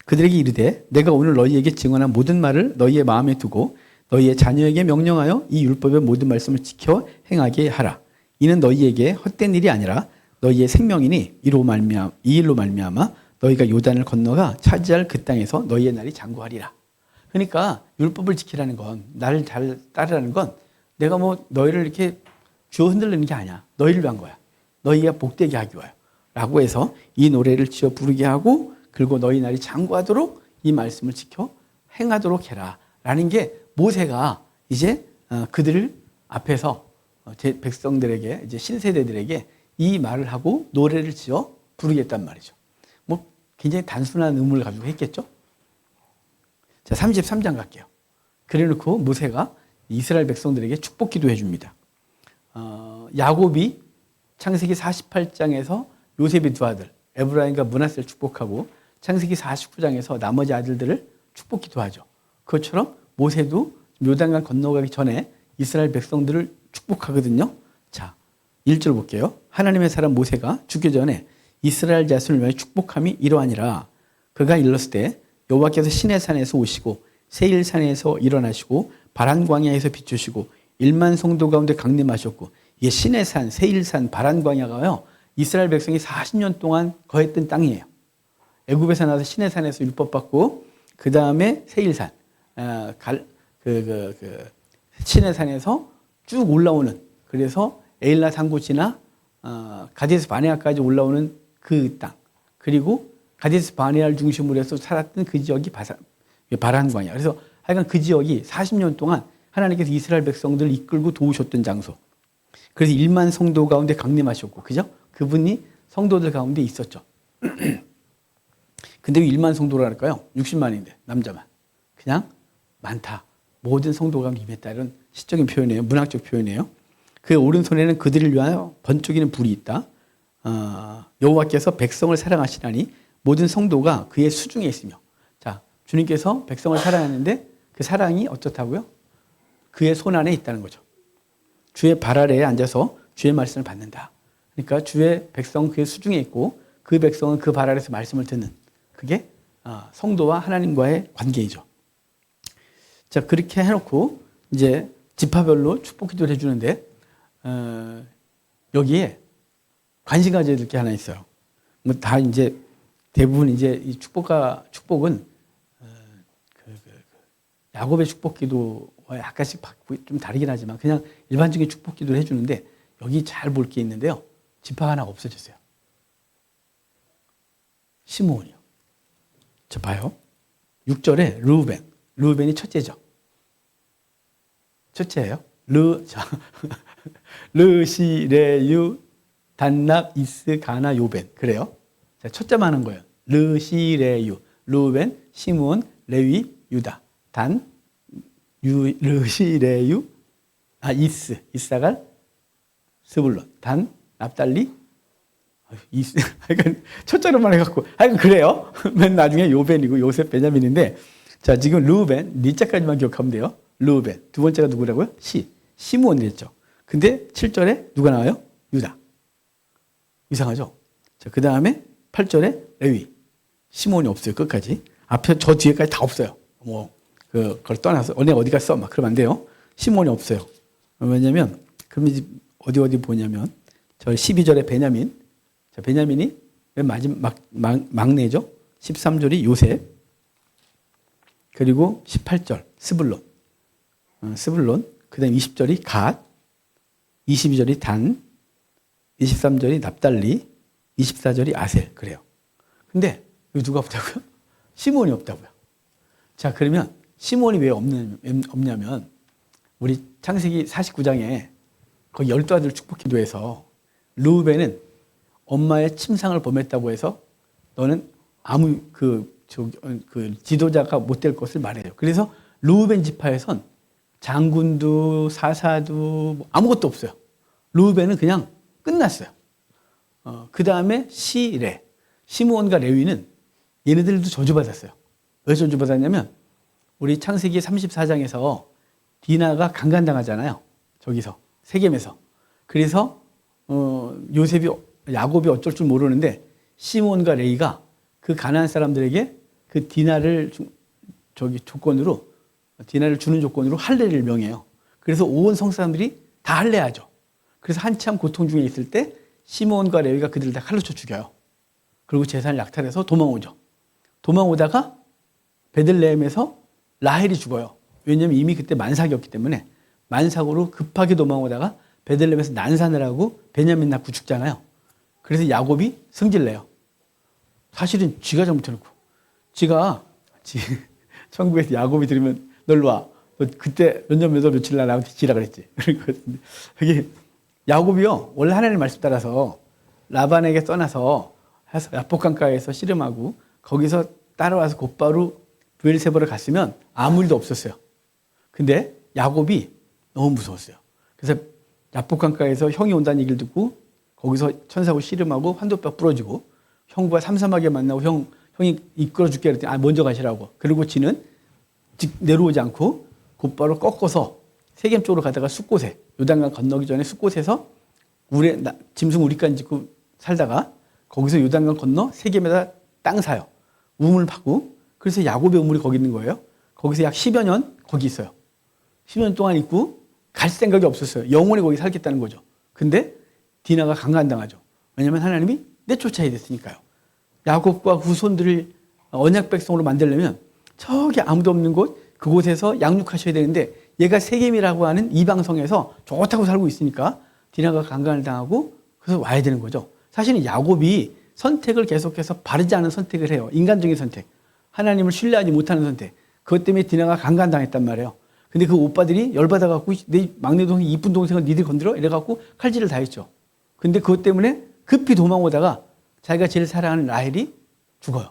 A: 그들에게 이르되 내가 오늘 너희에게 증언한 모든 말을 너희의 마음에 두고 너희의 자녀에게 명령하여 이 율법의 모든 말씀을 지켜 행하게 하라. 이는 너희에게 헛된 일이 아니라 너희의 생명이니 이 일로 말미암아 너희가 요단을 건너가 차지할 그 땅에서 너희의 날이 장구하리라. 그러니까 율법을 지키라는 건, 나를 잘 따르라는 건 내가 뭐 너희를 이렇게 주어 흔들리는 게 아니야. 너희를 위한 거야. 너희가 복되게 하기 위하여. 라고 해서 이 노래를 지어 부르게 하고 그리고 너희 날이 장구하도록 이 말씀을 지켜 행하도록 해라. 라는 게 모세가 이제 그들 앞에서 제 백성들에게 이제 신세대들에게 이 말을 하고 노래를 지어 부르겠단 말이죠. 뭐 굉장히 단순한 의무를 가지고 했겠죠. 자, 33장 갈게요. 그래 놓고 모세가 이스라엘 백성들에게 축복 기도해 줍니다. 야곱이 창세기 48장에서 요셉의 두 아들 에브라임과 므낫세를 축복하고 창세기 49장에서 나머지 아들들을 축복 기도하죠. 그것처럼 모세도 요단강 건너가기 전에 이스라엘 백성들을 축복하거든요. 자, 1절 볼게요. 하나님의 사람 모세가 죽기 전에 이스라엘 자손을 위하여 축복함이 이러하니라. 그가 일렀을 때 여호와께서 시내산에서 오시고 세일산에서 일어나시고 바란 광야에서 비추시고 1만 성도 가운데 강림하셨고 이게 시내산, 세일산, 바란광야가요. 이스라엘 백성이 40년 동안 거했던 땅이에요. 애굽에서 나서 시내산에서 율법 받고 그 다음에 세일산, 시내산에서 쭉 올라오는, 그래서 에일라 산고 지나 가데스 바네아까지 올라오는 그 땅, 그리고 가데스 바네아를 중심으로 해서 살았던 그 지역이 바란광야. 그래서 하여간 그 지역이 40년 동안 하나님께서 이스라엘 백성들을 이끌고 도우셨던 장소. 그래서 1만 성도 가운데 강림하셨고, 그죠? 그분이 성도들 가운데 있었죠. 근데 왜 1만 성도라 할까요? 60만인데 남자만. 그냥 많다. 모든 성도가 임했다. 이런 시적인 표현이에요. 문학적 표현이에요. 그 오른손에는 그들을 위하여 번쩍이는 불이 있다. 여호와께서 백성을 사랑하시나니 모든 성도가 그의 수중에 있으며. 자, 주님께서 백성을 사랑하는데 그 사랑이 어떻다고요? 그의 손 안에 있다는 거죠. 주의 발 아래에 앉아서 주의 말씀을 받는다. 그러니까 주의 백성 그의 수중에 있고 그 백성은 그 발 아래에서 말씀을 듣는, 그게 성도와 하나님과의 관계이죠. 자, 그렇게 해놓고 이제 지파별로 축복 기도를 해주는데 여기에 관심 가져야 될 게 하나 있어요. 뭐 다 이제 대부분 이제 이 축복은 야곱의 축복 기도와 약간씩 좀 다르긴 하지만 그냥 일반적인 축복 기도를 해주는데 여기 잘 볼 게 있는데요. 지파가 하나 없어졌어요. 시므온이요. 저 봐요. 6절에 르우벤이 첫째죠. 첫째예요. 르시레유 단납 이스 가나 요벤. 그래요. 자, 첫째만 하는 거예요. 르시레유, 르우벤, 시므온, 레위, 유다. 르시레유, 이사갈, 스불론, 단, 납달리, 하여간 첫째로만 해갖고 하여간 그래요. 맨 나중에 요벤이고 요셉, 베냐민인데, 자, 지금 르우벤 리자까지만 기억하면 돼요. 르우벤. 두 번째가 누구라고요? 시므온 됐죠. 근데 7절에 누가 나와요? 유다. 이상하죠? 자, 그 다음에 8절에 레위. 시므온이 없어요. 끝까지. 앞에 저 뒤에까지 다 없어요. 그걸 떠나서 어디 갔어? 막 그러면 안 돼요. 시므온이 없어요. 왜냐면 그러면 이제 어디 보냐면 저 12절에 베냐민. 자, 베냐민이 맨 마지막 막내죠. 13절이 요셉. 그리고 18절 스불론. 그다음 20절이 갓. 22절이 단. 23절이 납달리. 24절이 아셀. 그래요. 근데 여기 누가 없다고요? 시므온이 없다고요. 자, 그러면 시므온이 왜 없냐면 우리 창세기 49장에 거기 12아들 축복 기도에서 르우벤은 엄마의 침상을 범했다고 해서 너는 아무 지도자가 못 될 것을 말해요. 그래서 르우벤 지파에선 장군도 사사도 아무것도 없어요. 르우벤은 그냥 끝났어요. 그 다음에 시므온과 레위는 얘네들도 저주받았어요. 왜 저주받았냐면 우리 창세기 34장에서 디나가 강간당하잖아요. 저기서 세겜에서. 그래서 야곱이 어쩔 줄 모르는데 시므온과 레위가 그 가나안 사람들에게 그 디나를 주는 조건으로 할례를 명해요. 그래서 온 성 사람들이 다 할례하죠. 그래서 한참 고통 중에 있을 때 시므온과 레위가 그들을 다 칼로 쳐 죽여요. 그리고 재산을 약탈해서 도망오죠. 도망오다가 베들레헴에서 라헬이 죽어요. 왜냐하면 이미 그때 만삭이었기 때문에 만삭으로 급하게 도망오다가 베들레헴에서 난산을 하고 베냐민 낳고 죽잖아요. 그래서 야곱이 성질내요. 사실은 지가 잘못해놓고 천국에서 야곱이 들으면 널로 와. 너 그때 몇 년 며칠 날 나한테 지라 그랬지. 그랬거든요. 여기 야곱이요. 원래 하나님의 말씀 따라서 라반에게 떠나서 야복강가에서 씨름하고 거기서 따라와서 곧바로 브엘세바로 갔으면 아무 일도 없었어요. 근데 야곱이 너무 무서웠어요. 그래서 야복강가에서 형이 온다는 얘기를 듣고 거기서 천사하고 씨름하고 환도뼈 부러지고 형과 삼삼하게 만나고 형이 이끌어 줄게 그랬더니 먼저 가시라고. 그리고 지는 내려오지 않고 곧바로 꺾어서 세겜 쪽으로 가다가 숫곳에 요단강 건너기 전에 숫곳에서 짐승 우리간 짓고 살다가 거기서 요단강 건너 세겜에다 땅 사요. 우물 파고. 그래서 야곱의 우물이 거기 있는 거예요. 거기서 약 10여 년 거기 있어요. 10년 동안 있고 갈 생각이 없었어요. 영원히 거기 살겠다는 거죠. 근데 디나가 강간당하죠. 왜냐하면 하나님이 내쫓아야 됐으니까요. 야곱과 후손들을 언약 백성으로 만들려면 저기 아무도 없는 곳, 그곳에서 양육하셔야 되는데 얘가 세겜이라고 하는 이방성에서 좋다고 살고 있으니까 디나가 강간을 당하고 그래서 와야 되는 거죠. 사실은 야곱이 선택을 계속해서 바르지 않은 선택을 해요. 인간적인 선택. 하나님을 신뢰하지 못하는 선택. 그것 때문에 디나가 강간당했단 말이에요. 근데 그 오빠들이 열받아갖고 내 막내 동생, 이쁜 동생을 니들 건드려? 이래갖고 칼질을 다 했죠. 근데 그것 때문에 급히 도망오다가 자기가 제일 사랑하는 라헬이 죽어요.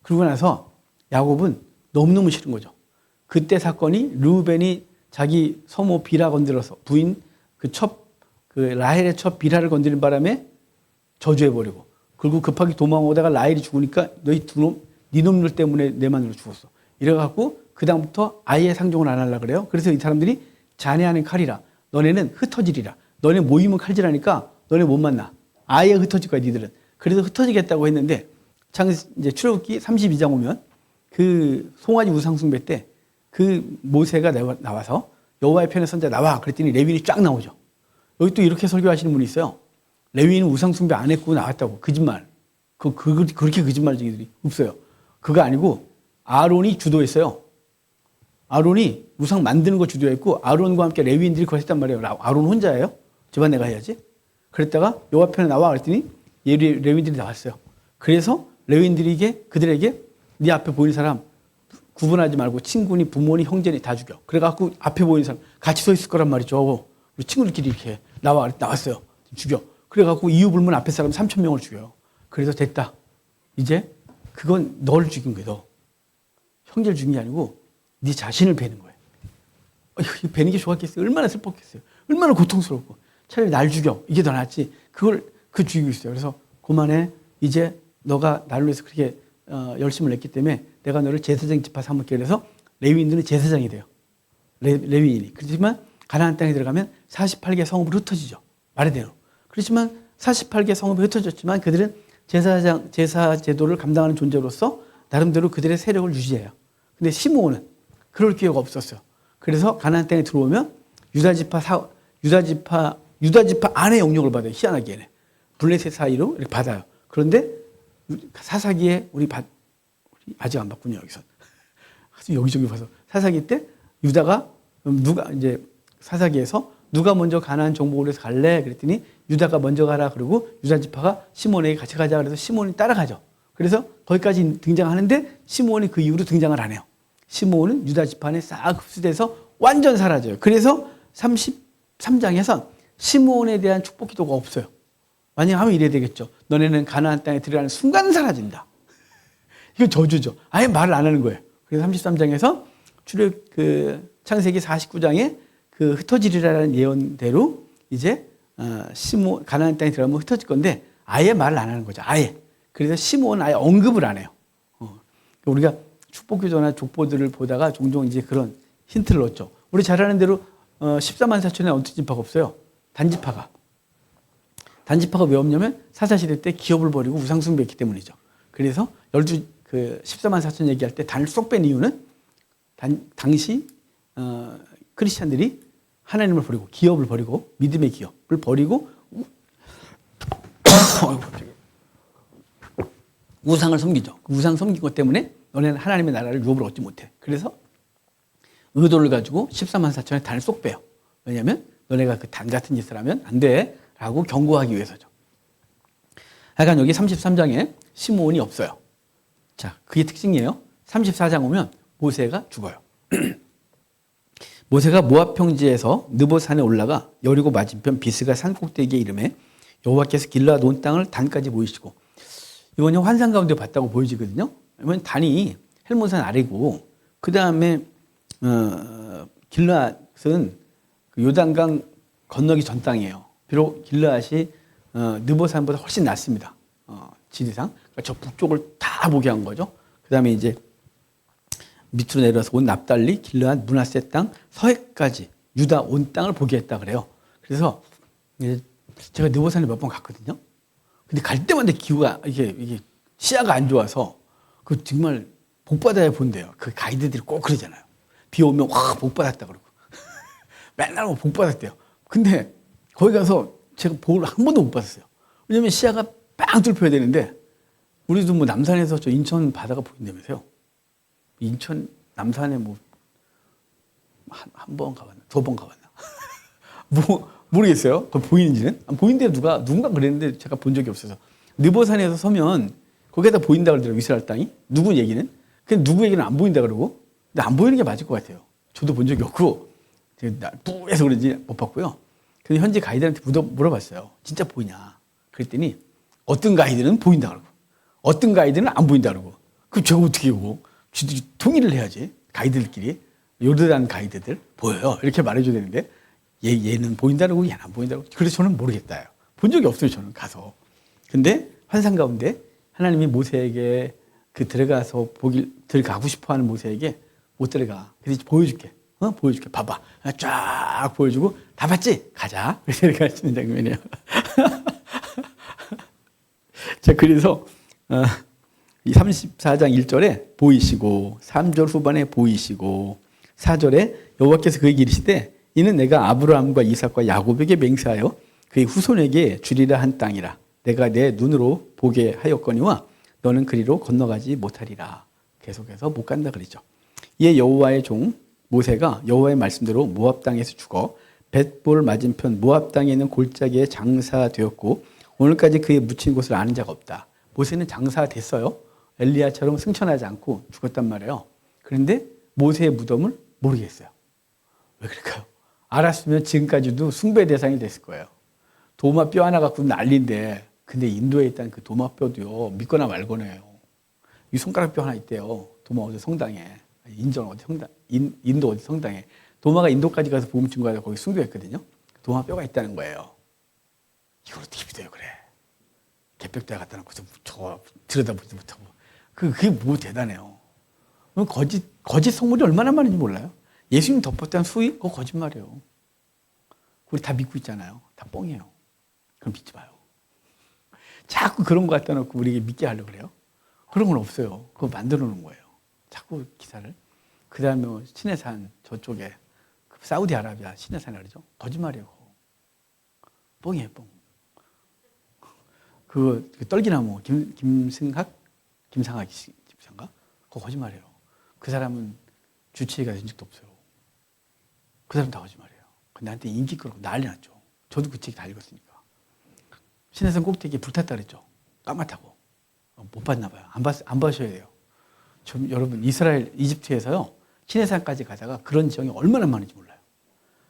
A: 그러고 나서 야곱은 너무너무 싫은 거죠. 그때 사건이 르우벤이 자기 서모 비라 건드려서 부인 그 라헬의 첩 비라를 건드린 바람에 저주해버리고 그리고 급하게 도망오다가 라헬이 죽으니까 너희 두 놈, 네 놈들 때문에 내 마누라 죽었어. 이래갖고 그다음부터 아예 상종을 안 하려고 그래요. 그래서 이 사람들이 자네하는 칼이라 너네는 흩어지리라. 너네 모이면 칼질하니까 너네 못 만나. 아예 흩어질 거야 니들은. 그래서 흩어지겠다고 했는데 이제 출애굽기 32장 오면 그 송아지 우상숭배 때 그 모세가 나와서 여호와의 편에 선자 나와 그랬더니 레위인이 쫙 나오죠. 여기 또 이렇게 설교하시는 분이 있어요. 레위인은 우상숭배 안 했고 나왔다고. 거짓말. 그렇게 거짓말쟁이들이 없어요. 그거 아니고 아론이 주도했어요. 아론이 우상 만드는 거 주도했고 아론과 함께 레위인들이 그걸 했단 말이에요. 아론 혼자예요? 집안 내가 해야지. 그랬다가 여호와 편에 나와 그랬더니 레위인들이 나왔어요. 그래서 레위인들에게 그들에게 네 앞에 보이는 사람 구분하지 말고 친구니 부모니 형제니 다 죽여. 그래갖고 앞에 보이는 사람 같이 서 있을 거란 말이죠. 우리 친구들끼리 이렇게 나왔어요. 죽여. 그래갖고 이유불문 앞에 사람 3,000명을 죽여요. 그래서 됐다. 이제 그건 너를 죽인 거예요. 너. 형제를 죽인 게 아니고 네 자신을 베는 거예요. 베는 게 좋았겠어요. 얼마나 슬펐겠어요. 얼마나 고통스럽고. 차라리 날 죽여. 이게 더 낫지. 그 죽이고 있어요. 그래서 그만해. 이제 너가 나를 위해서 그렇게 열심을 냈기 때문에 내가 너를 제사장 지파 삼을게. 그래서 레위인들은 제사장이 돼요. 레위인이. 그렇지만 가나안 땅에 들어가면 48개 성읍으로 흩어지죠. 말대로. 그렇지만 48개 성읍이 흩어졌지만 그들은 제사 제도를 감당하는 존재로서 나름대로 그들의 세력을 유지해요. 근데 시므온은 그럴 기회가 없었어요. 그래서 가나안 땅에 들어오면 유다 지파 안에 영역을 받아요. 희한하게. 블레셋 사이로 이렇게 받아요. 그런데 사사기에 우리 아직 안 봤군요. 여기서 여기저기 봐서 사사기 때 유다가 누가 이제 사사기에서 누가 먼저 가나안 정복을 해서 갈래? 그랬더니 유다가 먼저 가라. 그러고 유다 지파가 시몬에게 같이 가자. 그래서 시몬이 따라가죠. 그래서 거기까지 등장하는데 시몬이 그 이후로 등장을 안 해요. 시몬은 유다 지파 안에 싹 흡수돼서 완전 사라져요. 그래서 33장에서 시몬에 대한 축복 기도가 없어요. 만약 하면 이래야 되겠죠. 너네는 가나안 땅에 들어가는 순간 사라진다. 이거 저주죠. 아예 말을 안 하는 거예요. 그래서 33장에서 창세기 49장에 그 흩어지리라는 예언대로 이제 가나안 땅에 들어가면 흩어질 건데 아예 말을 안 하는 거죠. 아예. 그래서 시몬은 아예 언급을 안 해요. 우리가 축복기도나 족보들을 보다가 종종 이제 그런 힌트를 얻죠. 우리 잘 아는 대로 14만 4천에 어떤 지파가 없어요. 단지파가. 단지파가 왜 없냐면 사사시대 때 기업을 버리고 우상숭배했기 때문이죠. 그래서 14만 4천 얘기할 때 단을 쏙 뺀 이유는 당시 크리스찬들이 하나님을 버리고 기업을 버리고 믿음의 기업을 버리고 우상을 섬기죠. 우상 섬긴 것 때문에 너네는 하나님의 나라를 유업을 얻지 못해. 그래서 의도를 가지고 14만 4천의 단을 쏙 빼요. 왜냐하면 너네가 그 단 같은 짓을 하면 안 돼 라고 경고하기 위해서죠. 하여간 여기 33장에 시므온이 없어요. 자, 그게 특징이에요. 34장 오면 모세가 죽어요. 모세가 모압 평지에서 느보산에 올라가 여리고 맞은편 비스가 산꼭대기에 이름에 여호와께서 길르앗 온 땅을 단까지 보이시고 이번에 환상 가운데 봤다고 보여지거든요. 왜냐면 단이 헬몬산 아래고 그 다음에 길르앗은 그 요단강 건너기 전 땅이에요. 비록 길르앗이 느보산보다 훨씬 낫습니다. 지리상. 그러니까 저 북쪽을 다 보게 한 거죠. 그 다음에 이제 밑으로 내려서 온 납달리, 길르앗, 므낫세 땅, 서해까지 유다 온 땅을 보게 했다 그래요. 그래서 제가 느보산에 몇 번 갔거든요. 근데 갈 때마다 기후가 이게 시야가 안 좋아서 그 정말 복 받아야 본대요. 그 가이드들이 꼭 그러잖아요. 비 오면 와 복 받았다 그러고 맨날 복 받았대요. 근데 거기 가서 제가 복을 한 번도 못 받았어요. 왜냐면 시야가 빵 뚫혀야 되는데, 우리도 뭐 남산에서 저 인천 바다가 보인다면서요. 인천, 남산에 뭐, 한 번 가봤나? 2번 가봤나? 모르겠어요. 그거 보이는지는? 보이는데 누군가 그랬는데 제가 본 적이 없어서. 느보산에서 서면 거기에다 보인다 그러더라고요. 이스라엘 땅이. 누구 얘기는? 근데 누구 얘기는 안 보인다 그러고. 근데 안 보이는 게 맞을 것 같아요. 저도 본 적이 없고, 뿌해서 그런지 못 봤고요. 그래서 현지 가이드한테 물어봤어요. 진짜 보이냐? 그랬더니 어떤 가이드는 보인다 그러고, 어떤 가이드는 안 보인다 그러고. 그럼 제가 어떻게 하고? 지들이 통일을 해야지. 가이드들끼리. 요르단 가이드들 보여요. 이렇게 말해줘야 되는데, 얘는 보인다 그러고 얘는 안 보인다 그러고. 그래서 저는 모르겠다요. 본 적이 없어요. 저는 가서. 근데 환상 가운데 하나님이 모세에게 들어가서 들어가고 싶어 하는 모세에게 못 들어가. 그래서 보여줄게. 보여줄게. 봐봐. 쫙 보여주고, 다 봤지? 가자. 이렇게 하시는 장면이에요. 자, 그래서, 이 34장 1절에 보이시고, 3절 후반에 보이시고, 4절에 여호와께서 그에게 이르시되, 이는 내가 아브라함과 이삭과 야곱에게 맹세하여 그의 후손에게 주리라 한 땅이라. 내가 내 눈으로 보게 하였거니와 너는 그리로 건너가지 못하리라. 계속해서 못 간다 그러죠. 이에 여호와의 종 모세가 여호와의 말씀대로 모압 땅에서 죽어 벳볼 맞은편 모압 땅에 있는 골짜기에 장사되었고 오늘까지 그의 묻힌 곳을 아는 자가 없다. 모세는 장사됐어요. 엘리야처럼 승천하지 않고 죽었단 말이에요. 그런데 모세의 무덤을 모르겠어요. 왜 그럴까요? 알았으면 지금까지도 숭배 대상이 됐을 거예요. 도마 뼈 하나 갖고 난리인데, 근데 인도에 있다는 그 도마 뼈도요, 믿거나 말거나요. 이 손가락 뼈 하나 있대요. 도마 어디 성당에. 인도 어디 성당에. 도마가 인도까지 가서 복음 증거하다 거기 순교했거든요. 도마 뼈가 있다는 거예요. 이걸 어떻게 믿어요, 그래. 개벽대에 갖다 놓고 저 들여다보지도 못하고. 그게 뭐 대단해요. 거짓 성물이 얼마나 많은지 몰라요. 예수님 덮었다는 수위? 그거 거짓말이에요. 우리 다 믿고 있잖아요. 다 뻥이에요. 그럼 믿지 마요. 자꾸 그런 거 갖다 놓고 우리에게 믿게 하려고 그래요. 그런 건 없어요. 그거 만들어 놓은 거예요. 자꾸 기사를. 그 다음에 시내산 저쪽에 사우디아라비아 시내산이라고 그러죠. 거짓말이에요. 뻥이에요, 뻥. 그 떨기나무 김상학 집사인가? 그거 거짓말이에요. 그 사람은 주치의가 된 적도 없어요. 그 사람 다 거짓말이에요. 나한테 인기 끌고 난리 났죠. 저도 그 책 다 읽었으니까. 신해산 꼭대기에 불탔다 그랬죠. 까맣다고. 못 봤나 봐요. 안 봐셔야 돼요. 여러분 이집트에서요. 신해산까지 가다가 그런 지형이 얼마나 많은지 몰라요.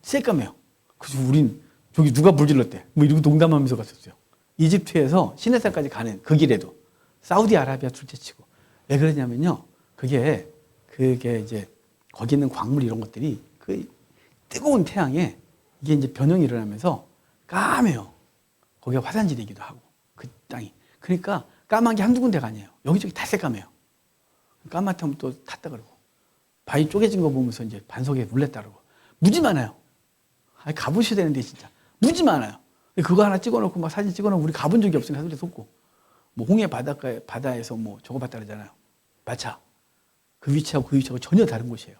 A: 새까매요. 그래서 우린 저기 누가 불질렀대. 뭐 이러고 농담하면서 갔었어요. 이집트에서 신해산까지 가는 그 길에도 사우디아라비아 둘째치고. 왜 그러냐면요. 그게 이제 거기 있는 광물 이런 것들이 그 뜨거운 태양에 이게 이제 변형이 일어나면서 까매요. 거기가 화산지대이기도 하고 그 땅이. 그러니까 까만 게 한두 군데가 아니에요. 여기저기 다 새까매요. 까맣다면 또 탔다 그러고 바위 쪼개진 거 보면서 이제 반석에 눌렸다 그러고 무지 많아요. 가보셔야 되는데 진짜 무지 많아요. 그거 하나 찍어놓고 막 사진 찍어놓고 우리 가본 적이 없으니까 소리 쏟고 뭐 홍해 바다에서 뭐 저거 봤다 그러잖아요. 마차. 그 위치하고 그 위치하고 전혀 다른 곳이에요.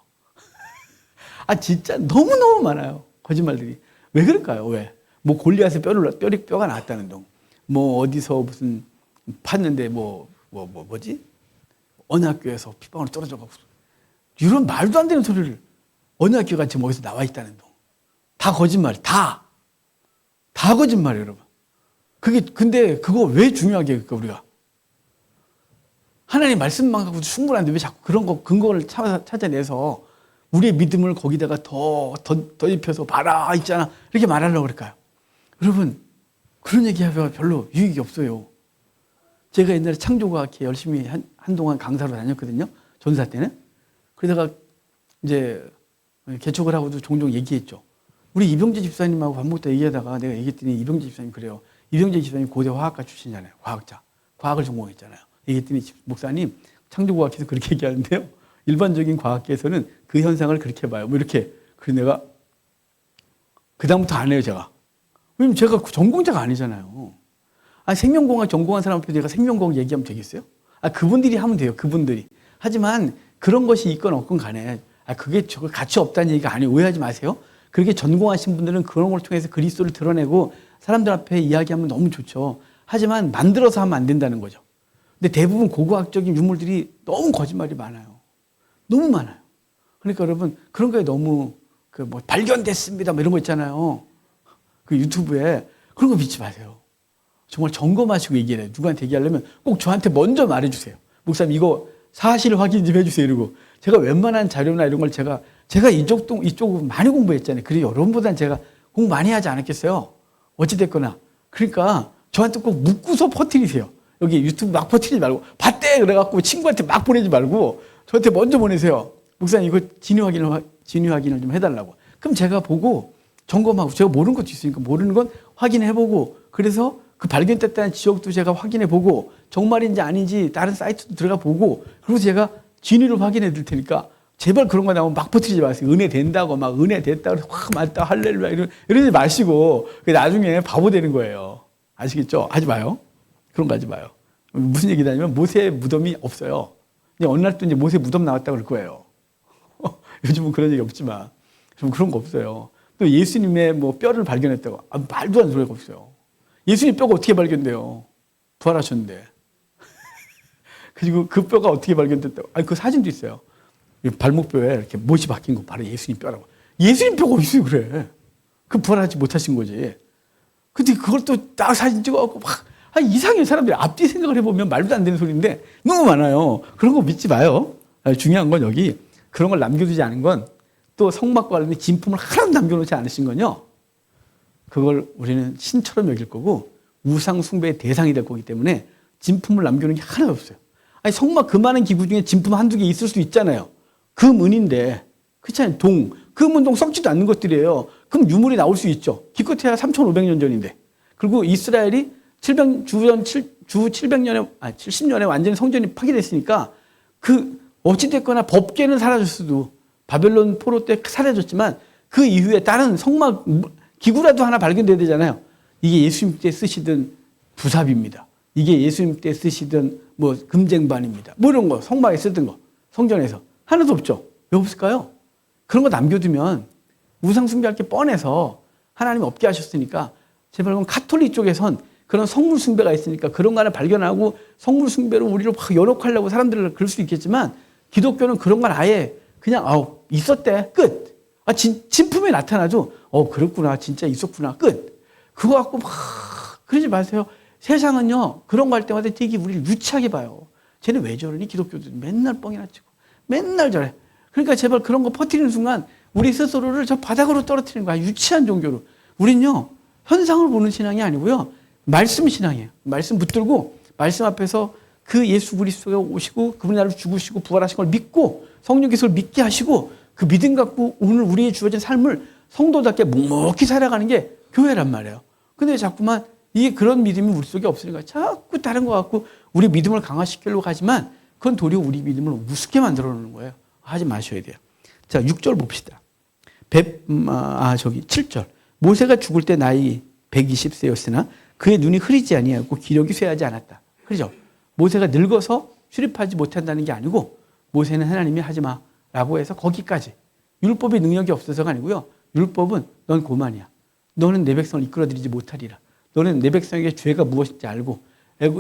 A: 진짜 너무너무 많아요. 거짓말들이. 왜 그럴까요? 왜? 뭐 골리앗의 뼈가 나왔다는 둥. 뭐 어디서 무슨 팠는데 뭐지? 어느 학교에서 핏방울이 떨어져가고 이런 말도 안 되는 소리를 어느 학교가 지금 어디서 나와 있다는 둥. 다 거짓말이 다 거짓말이에요, 여러분. 근데 그거 왜 중요하게 할까, 우리가? 하나님 말씀만 갖고도 충분한데 왜 자꾸 그런 거 근거를 찾아내서 우리의 믿음을 거기다가 더 입혀서 봐라 있잖아 이렇게 말하려고 그럴까요? 여러분 그런 얘기하면 별로 유익이 없어요. 제가 옛날에 창조과학회 열심히 한동안 강사로 다녔거든요. 전사 때는. 그러다가 이제 개척을 하고도 종종 얘기했죠. 우리 이병재 집사님하고 밥 먹다 얘기하다가 내가 얘기했더니 이병재 집사님 그래요. 이병재 집사님 고대 화학과 출신이잖아요. 과학자. 과학을 전공했잖아요. 얘기했더니 목사님 창조과학에서 그렇게 얘기하는데요. 일반적인 과학계에서는 그 현상을 그렇게 봐요. 뭐 이렇게. 그래서 내가 그다음부터 안 해요, 제가. 왜냐면 제가 전공자가 아니잖아요. 생명공학 전공한 사람 앞에서 내가 생명공학 얘기하면 되겠어요? 그분들이 하면 돼요, 그분들이. 하지만 그런 것이 있건 없건 간에 그게 가치 없다는 얘기가 아니에요. 오해하지 마세요. 그렇게 전공하신 분들은 그런 걸 통해서 그리스도를 드러내고 사람들 앞에 이야기하면 너무 좋죠. 하지만 만들어서 하면 안 된다는 거죠. 근데 대부분 고고학적인 유물들이 너무 거짓말이 많아요. 너무 많아요. 그러니까 여러분 그런 거에 너무 뭐 발견됐습니다 뭐 이런 거 있잖아요. 그 유튜브에 그런 거 믿지 마세요. 정말 점검하시고 얘기해요. 누구한테 얘기하려면 꼭 저한테 먼저 말해주세요. 목사님 이거 사실 확인 좀 해주세요. 이러고 제가 웬만한 자료나 이런 걸 제가 이쪽 많이 공부했잖아요. 그래서 여러분보다는 제가 공부 많이 하지 않았겠어요. 어찌됐거나. 그러니까 저한테 꼭 묻고서 퍼뜨리세요. 여기 유튜브 막 퍼뜨리지 말고 봤대 그래갖고 친구한테 막 보내지 말고 저한테 먼저 보내세요. 목사님 이거 진위 확인을 좀 해달라고. 그럼 제가 보고 점검하고 제가 모르는 것도 있으니까 모르는 건 확인해보고 그래서 그 발견됐다는 지역도 제가 확인해보고 정말인지 아닌지 다른 사이트도 들어가 보고 그리고 제가 진위를 확인해 드릴 테니까 제발 그런 거 나오면 막 퍼뜨리지 마세요. 은혜 된다고 막 은혜 됐다고 확 맞다 할렐루야 이러지 마시고 나중에 바보 되는 거예요. 아시겠죠? 하지 마요. 그런 거 하지 마요. 무슨 얘기다 하면 모세의 무덤이 없어요. 어느 날 또 이제 모세 무덤 나왔다고 그럴 거예요. 요즘은 그런 얘기 없지만 좀 그런 거 없어요. 또 예수님의 뭐 뼈를 발견했다고 말도 안 되는 소리가 없어요. 예수님 뼈가 어떻게 발견돼요? 부활하셨는데. 그리고 그 뼈가 어떻게 발견됐다고? 그 사진도 있어요. 발목뼈에 이렇게 못이 박힌 거 바로 예수님 뼈라고. 예수님 뼈가 어디 있어요, 그래? 그 부활하지 못하신 거지. 근데 그걸 또 딱 사진 찍어갖고 막 이상해. 사람들이 앞뒤 생각을 해보면 말도 안 되는 소리인데 너무 많아요. 그런 거 믿지 마요. 중요한 건 여기 그런 걸 남겨두지 않은 건 또 성막과 관련된 진품을 하나도 남겨놓지 않으신 건요. 그걸 우리는 신처럼 여길 거고 우상 숭배의 대상이 될 거기 때문에 진품을 남겨놓은 게 하나도 없어요. 성막 그 많은 기구 중에 진품 한두 개 있을 수도 있잖아요. 금, 은인데 그렇잖아요. 동, 금, 은, 동 썩지도 않는 것들이에요. 그럼 유물이 나올 수 있죠. 기껏해야 3,500년 전인데. 그리고 이스라엘이 주 700년에, 70년에 완전히 성전이 파괴됐으니까 어찌됐거나 법계는 사라졌어도 바벨론 포로 때 사라졌지만 그 이후에 다른 성막 기구라도 하나 발견돼야 되잖아요. 이게 예수님 때 쓰시던 부삽입니다. 이게 예수님 때 쓰시던 뭐 금쟁반입니다. 뭐 이런 거 성막에 쓰던 거 성전에서 하나도 없죠. 왜 없을까요? 그런 거 남겨두면 우상 숭배할 게 뻔해서 하나님이 없게 하셨으니까 제발 그럼 가톨릭 쪽에선 그런 성물 숭배가 있으니까 그런 거 하나 발견하고 성물 숭배로 우리를 확 연혹하려고 사람들을 그럴 수 있겠지만 기독교는 그런 건 아예 그냥 있었대 끝. 진품에 나타나도 그렇구나 진짜 있었구나 끝. 그거 갖고 막 그러지 마세요. 세상은요 그런 거 할 때마다 되게 우리를 유치하게 봐요. 쟤는 왜 저러니? 기독교들 맨날 뻥이나 치고 맨날 저래. 그러니까 제발 그런 거 퍼뜨리는 순간 우리 스스로를 저 바닥으로 떨어뜨리는 거야. 유치한 종교로. 우린요 현상을 보는 신앙이 아니고요 말씀 신앙이에요. 말씀 붙들고 말씀 앞에서 그 예수 그리스도가 오시고 그분이 나를 죽으시고 부활하신 걸 믿고 성령께서 믿게 하시고 그 믿음 갖고 오늘 우리의 주어진 삶을 성도답게 묵묵히 살아가는 게 교회란 말이에요. 근데 자꾸만 이게 그런 믿음이 우리 속에 없으니까 자꾸 다른 거 갖고 우리 믿음을 강화시키려고 하지만 그건 도리어 우리 믿음을 우습게 만들어 놓는 거예요. 하지 마셔야 돼요. 자, 6절 봅시다. 7절. 모세가 죽을 때 나이 120세였으나 그의 눈이 흐리지 아니하고 기력이 쇠하지 않았다. 그렇죠? 모세가 늙어서 출입하지 못한다는 게 아니고 모세는 하나님이 하지 마라고 해서 거기까지. 율법의 능력이 없어서가 아니고요. 율법은 넌 고만이야. 너는 내 백성을 이끌어들이지 못하리라. 너는 내 백성에게 죄가 무엇인지 알고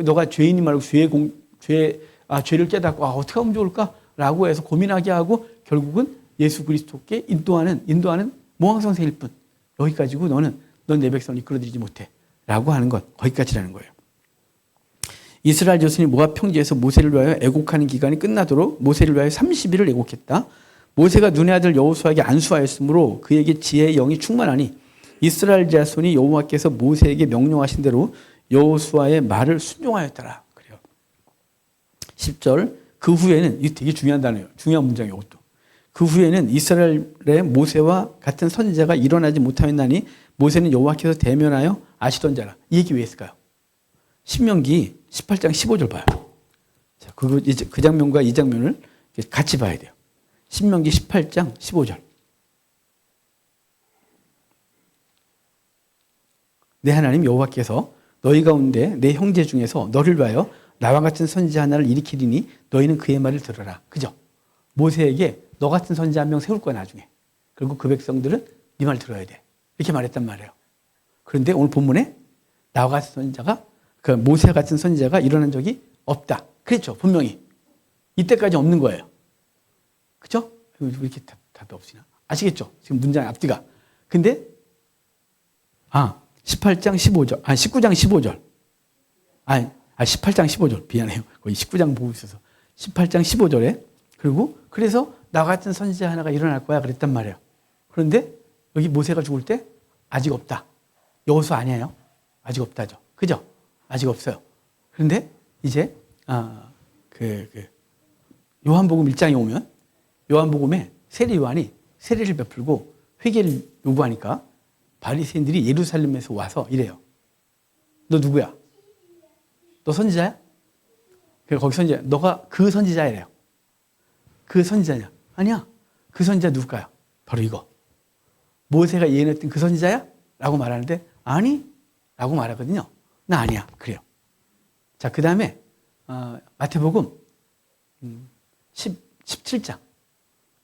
A: 너가 죄인이 말고 죄를 깨닫고 어떻게 하면 좋을까라고 해서 고민하게 하고 결국은 예수 그리스도께 인도하는 모황선생일 뿐. 여기까지고 넌 내 백성을 이끌어들이지 못해 라고 하는 것 거기까지라는 거예요. 이스라엘 자손이 모압 평지에서 모세를 위하여 애곡하는 기간이 끝나도록 모세를 위하여 30일을 애곡했다. 모세가 눈의 아들 여호수아에게 안수하였으므로 그에게 지혜의 영이 충만하니 이스라엘 자손이 여호와께서 모세에게 명령하신 대로 여호수아의 말을 순종하였더라. 그래요. 10절. 그 후에는 이게 되게 중요한 단어예요. 중요한 문장이에요. 이것도. 그 후에는 이스라엘의 모세와 같은 선지자가 일어나지 못하였나니 모세는 여호와께서 대면하여 아시던 자라. 이 얘기 왜 했을까요? 신명기 18장 15절 봐요. 자, 그 장면과 이 장면을 같이 봐야 돼요. 신명기 18장 15절. 내 하나님 여호와께서 너희 가운데 내 형제 중에서 너를 위하여 나와 같은 선지자 하나를 일으키리니 너희는 그의 말을 들어라. 그죠? 모세에게 너 같은 선지자 한 명 세울 거야 나중에. 그리고 그 백성들은 네 말 들어야 돼. 이렇게 말했단 말이에요. 그런데 오늘 본문에 나와 같은 선지자가 그 모세 같은 선지자가 일어난 적이 없다. 그랬죠. 분명히. 이때까지 없는 거예요. 그죠? 왜 이렇게 답이 없으나? 아시겠죠? 지금 문장 앞뒤가. 근데 18장 15절. 19장 15절. 18장 15절. 미안해요. 거의 19장 보고 있어서. 18장 15절에 그리고 그래서 나 같은 선지자 하나가 일어날 거야 그랬단 말이에요. 그런데 여기 모세가 죽을 때 아직 없다. 여호수 아니에요? 아직 없다죠. 그죠? 아직 없어요. 그런데 이제 요한복음 1장에 오면 요한복음에 세례 요한이 세례를 베풀고 회개를 요구하니까 바리새인들이 예루살렘에서 와서 이래요. 너 누구야? 너 선지자야? 거기 선지자, 너가 그 선지자이래요. 그 선지자냐? 아니야. 그 선지자 누굴까요? 바로 이거. 모세가 예언했던 그 선지자야? 라고 말하는데 아니? 라고 말하거든요. 나 아니야. 그래요. 자, 그 다음에 마태복음 17장.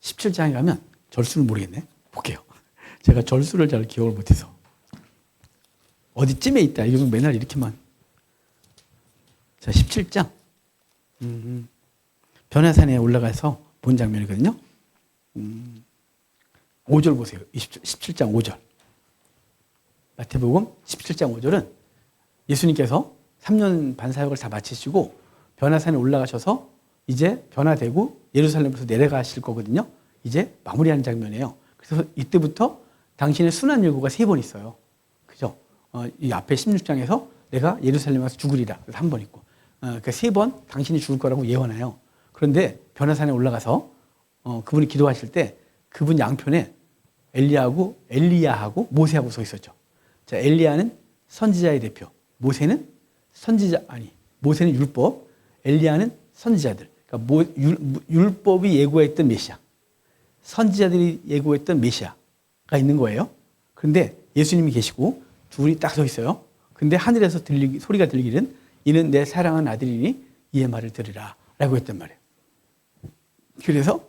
A: 17장에 가면 절수를 모르겠네. 볼게요. 제가 절수를 잘 기억을 못해서. 어디쯤에 있다. 이거 맨날 이렇게만. 자, 17장. 변화산에 올라가서 본 장면이거든요. 5절 보세요. 17장 5절. 마태복음 17장 5절은 예수님께서 3년 반 사역을 다 마치시고 변화산에 올라가셔서 이제 변화되고 예루살렘에서 내려가실 거거든요. 이제 마무리하는 장면이에요. 그래서 이때부터 당신의 순환 예고가 3번 있어요. 그죠? 이 앞에 16장에서 내가 예루살렘에 가서 죽으리라. 그래서 한 번 있고. 그 3번 당신이 죽을 거라고 예언해요. 그런데 변화산에 올라가서 그분이 기도하실 때 그분 양편에 엘리야하고 모세하고 서 있었죠. 자, 엘리야는 선지자의 대표. 모세는 율법, 엘리야는 선지자들. 그러니까 율법이 예고했던 메시아, 선지자들이 예고했던 메시아가 있는 거예요. 그런데 예수님이 계시고 둘이 딱 서 있어요. 근데 하늘에서 소리가 들리기는 이는 내 사랑하는 아들이니 이의 말을 들으라 라고 했단 말이에요. 그래서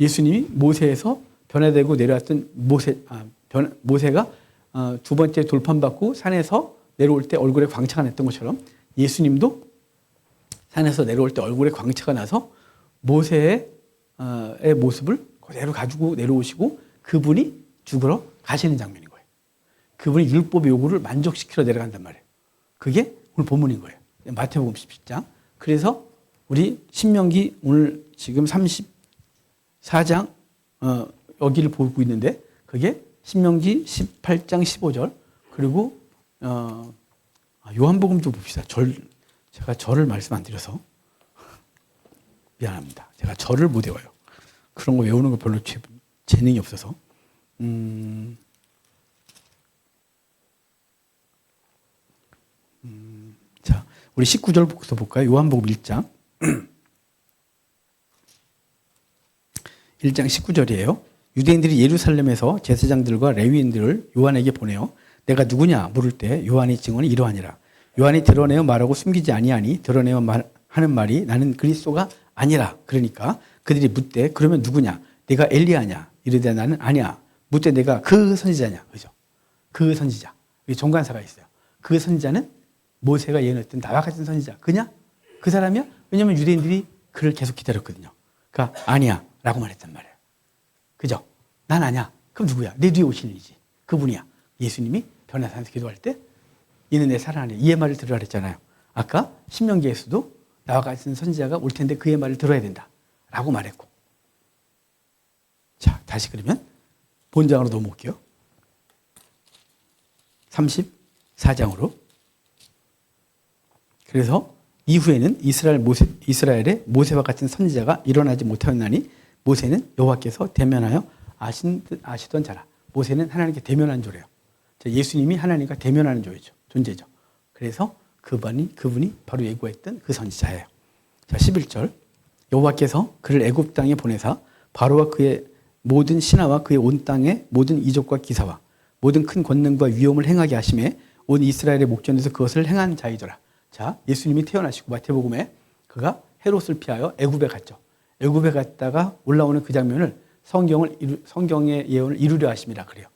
A: 예수님이 모세에서 변화되고 내려왔던 모세가 두 번째 돌판받고 산에서 내려올 때 얼굴에 광채가 났던 것처럼 예수님도 산에서 내려올 때 얼굴에 광채가 나서 모세의 모습을 그대로 가지고 내려오시고 그분이 죽으러 가시는 장면인 거예요. 그분이 율법의 요구를 만족시키러 내려간단 말이에요. 그게 오늘 본문인 거예요. 마태복음 17장. 그래서 우리 신명기 오늘 지금 34장 여기를 보고 있는데 그게 신명기 18장 15절 그리고 요한복음 좀 봅시다. 제가 절을 말씀 안 드려서 미안합니다. 제가 절을 못 외워요. 그런 거 외우는 거 별로 재능이 없어서. 자, 우리 19절부터 볼까요? 요한복음 1장. 1장 19절이에요. 유대인들이 예루살렘에서 제사장들과 레위인들을 요한에게 보내어 내가 누구냐 물을 때 요한의 증언이 이러하니라. 요한이 드러내어 말하고 숨기지 아니하니 드러내어 하는 말이 나는 그리스도가 아니라. 그러니까 그들이 묻되 그러면 누구냐? 내가 엘리야냐? 이르되 나는 아니야. 묻되 내가 그 선지자냐? 그죠? 그 선지자. 여기 종관사가 있어요. 그 선지자는 모세가 예언했던 나와 같은 선지자. 그냐? 그 사람이야? 왜냐하면 유대인들이 그를 계속 기다렸거든요. 그러니까 아니야 라고 말했단 말이에요. 그죠? 난 아니야. 그럼 누구야? 내 뒤에 오시는 이지. 그분이야. 예수님이 변화산에서 기도할 때 이는 내 사랑하는 이의 말을 들으라 그랬잖아요. 아까 신명기에서도 나와 같은 선지자가 올 텐데 그의 말을 들어야 된다 라고 말했고. 자, 다시 그러면 본장으로 넘어올게요. 34장으로. 그래서 이후에는 이스라엘의 모세와 같은 선지자가 일어나지 못하였나니 모세는 여호와께서 대면하여 아시던 자라. 모세는 하나님께 대면한 조래요. 예수님이 하나님과 대면하는 존재죠. 그래서 그분이 바로 예고했던 그 선지자예요. 자, 11절. 여호와께서 그를 애굽 땅에 보내사 바로와 그의 모든 신하와 그의 온 땅의 모든 이적과 기사와 모든 큰 권능과 위엄을 행하게 하심에 온 이스라엘의 목전에서 그것을 행한 자이더라. 자, 예수님이 태어나시고 마태복음에 그가 헤롯을 피하여 애굽에 갔죠. 애굽에 갔다가 올라오는 그 장면을 성경의 예언을 이루려 하심이라 그래요.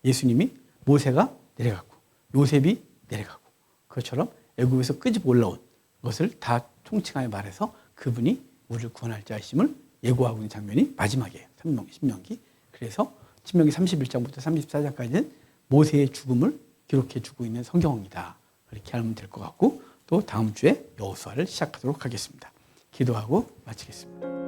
A: 예수님이 모세가 내려가고 요셉이 내려가고 그것처럼 애굽에서 끄집어 올라온 것을 다 총칭하여 말해서 그분이 우리를 구원할 자이심을 예고하고 있는 장면이 마지막이에요. 신명기. 그래서 신명기 31장부터 34장까지는 모세의 죽음을 기록해 주고 있는 성경입니다. 그렇게 하면 될 것 같고 또 다음 주에 여호수아를 시작하도록 하겠습니다. 기도하고 마치겠습니다.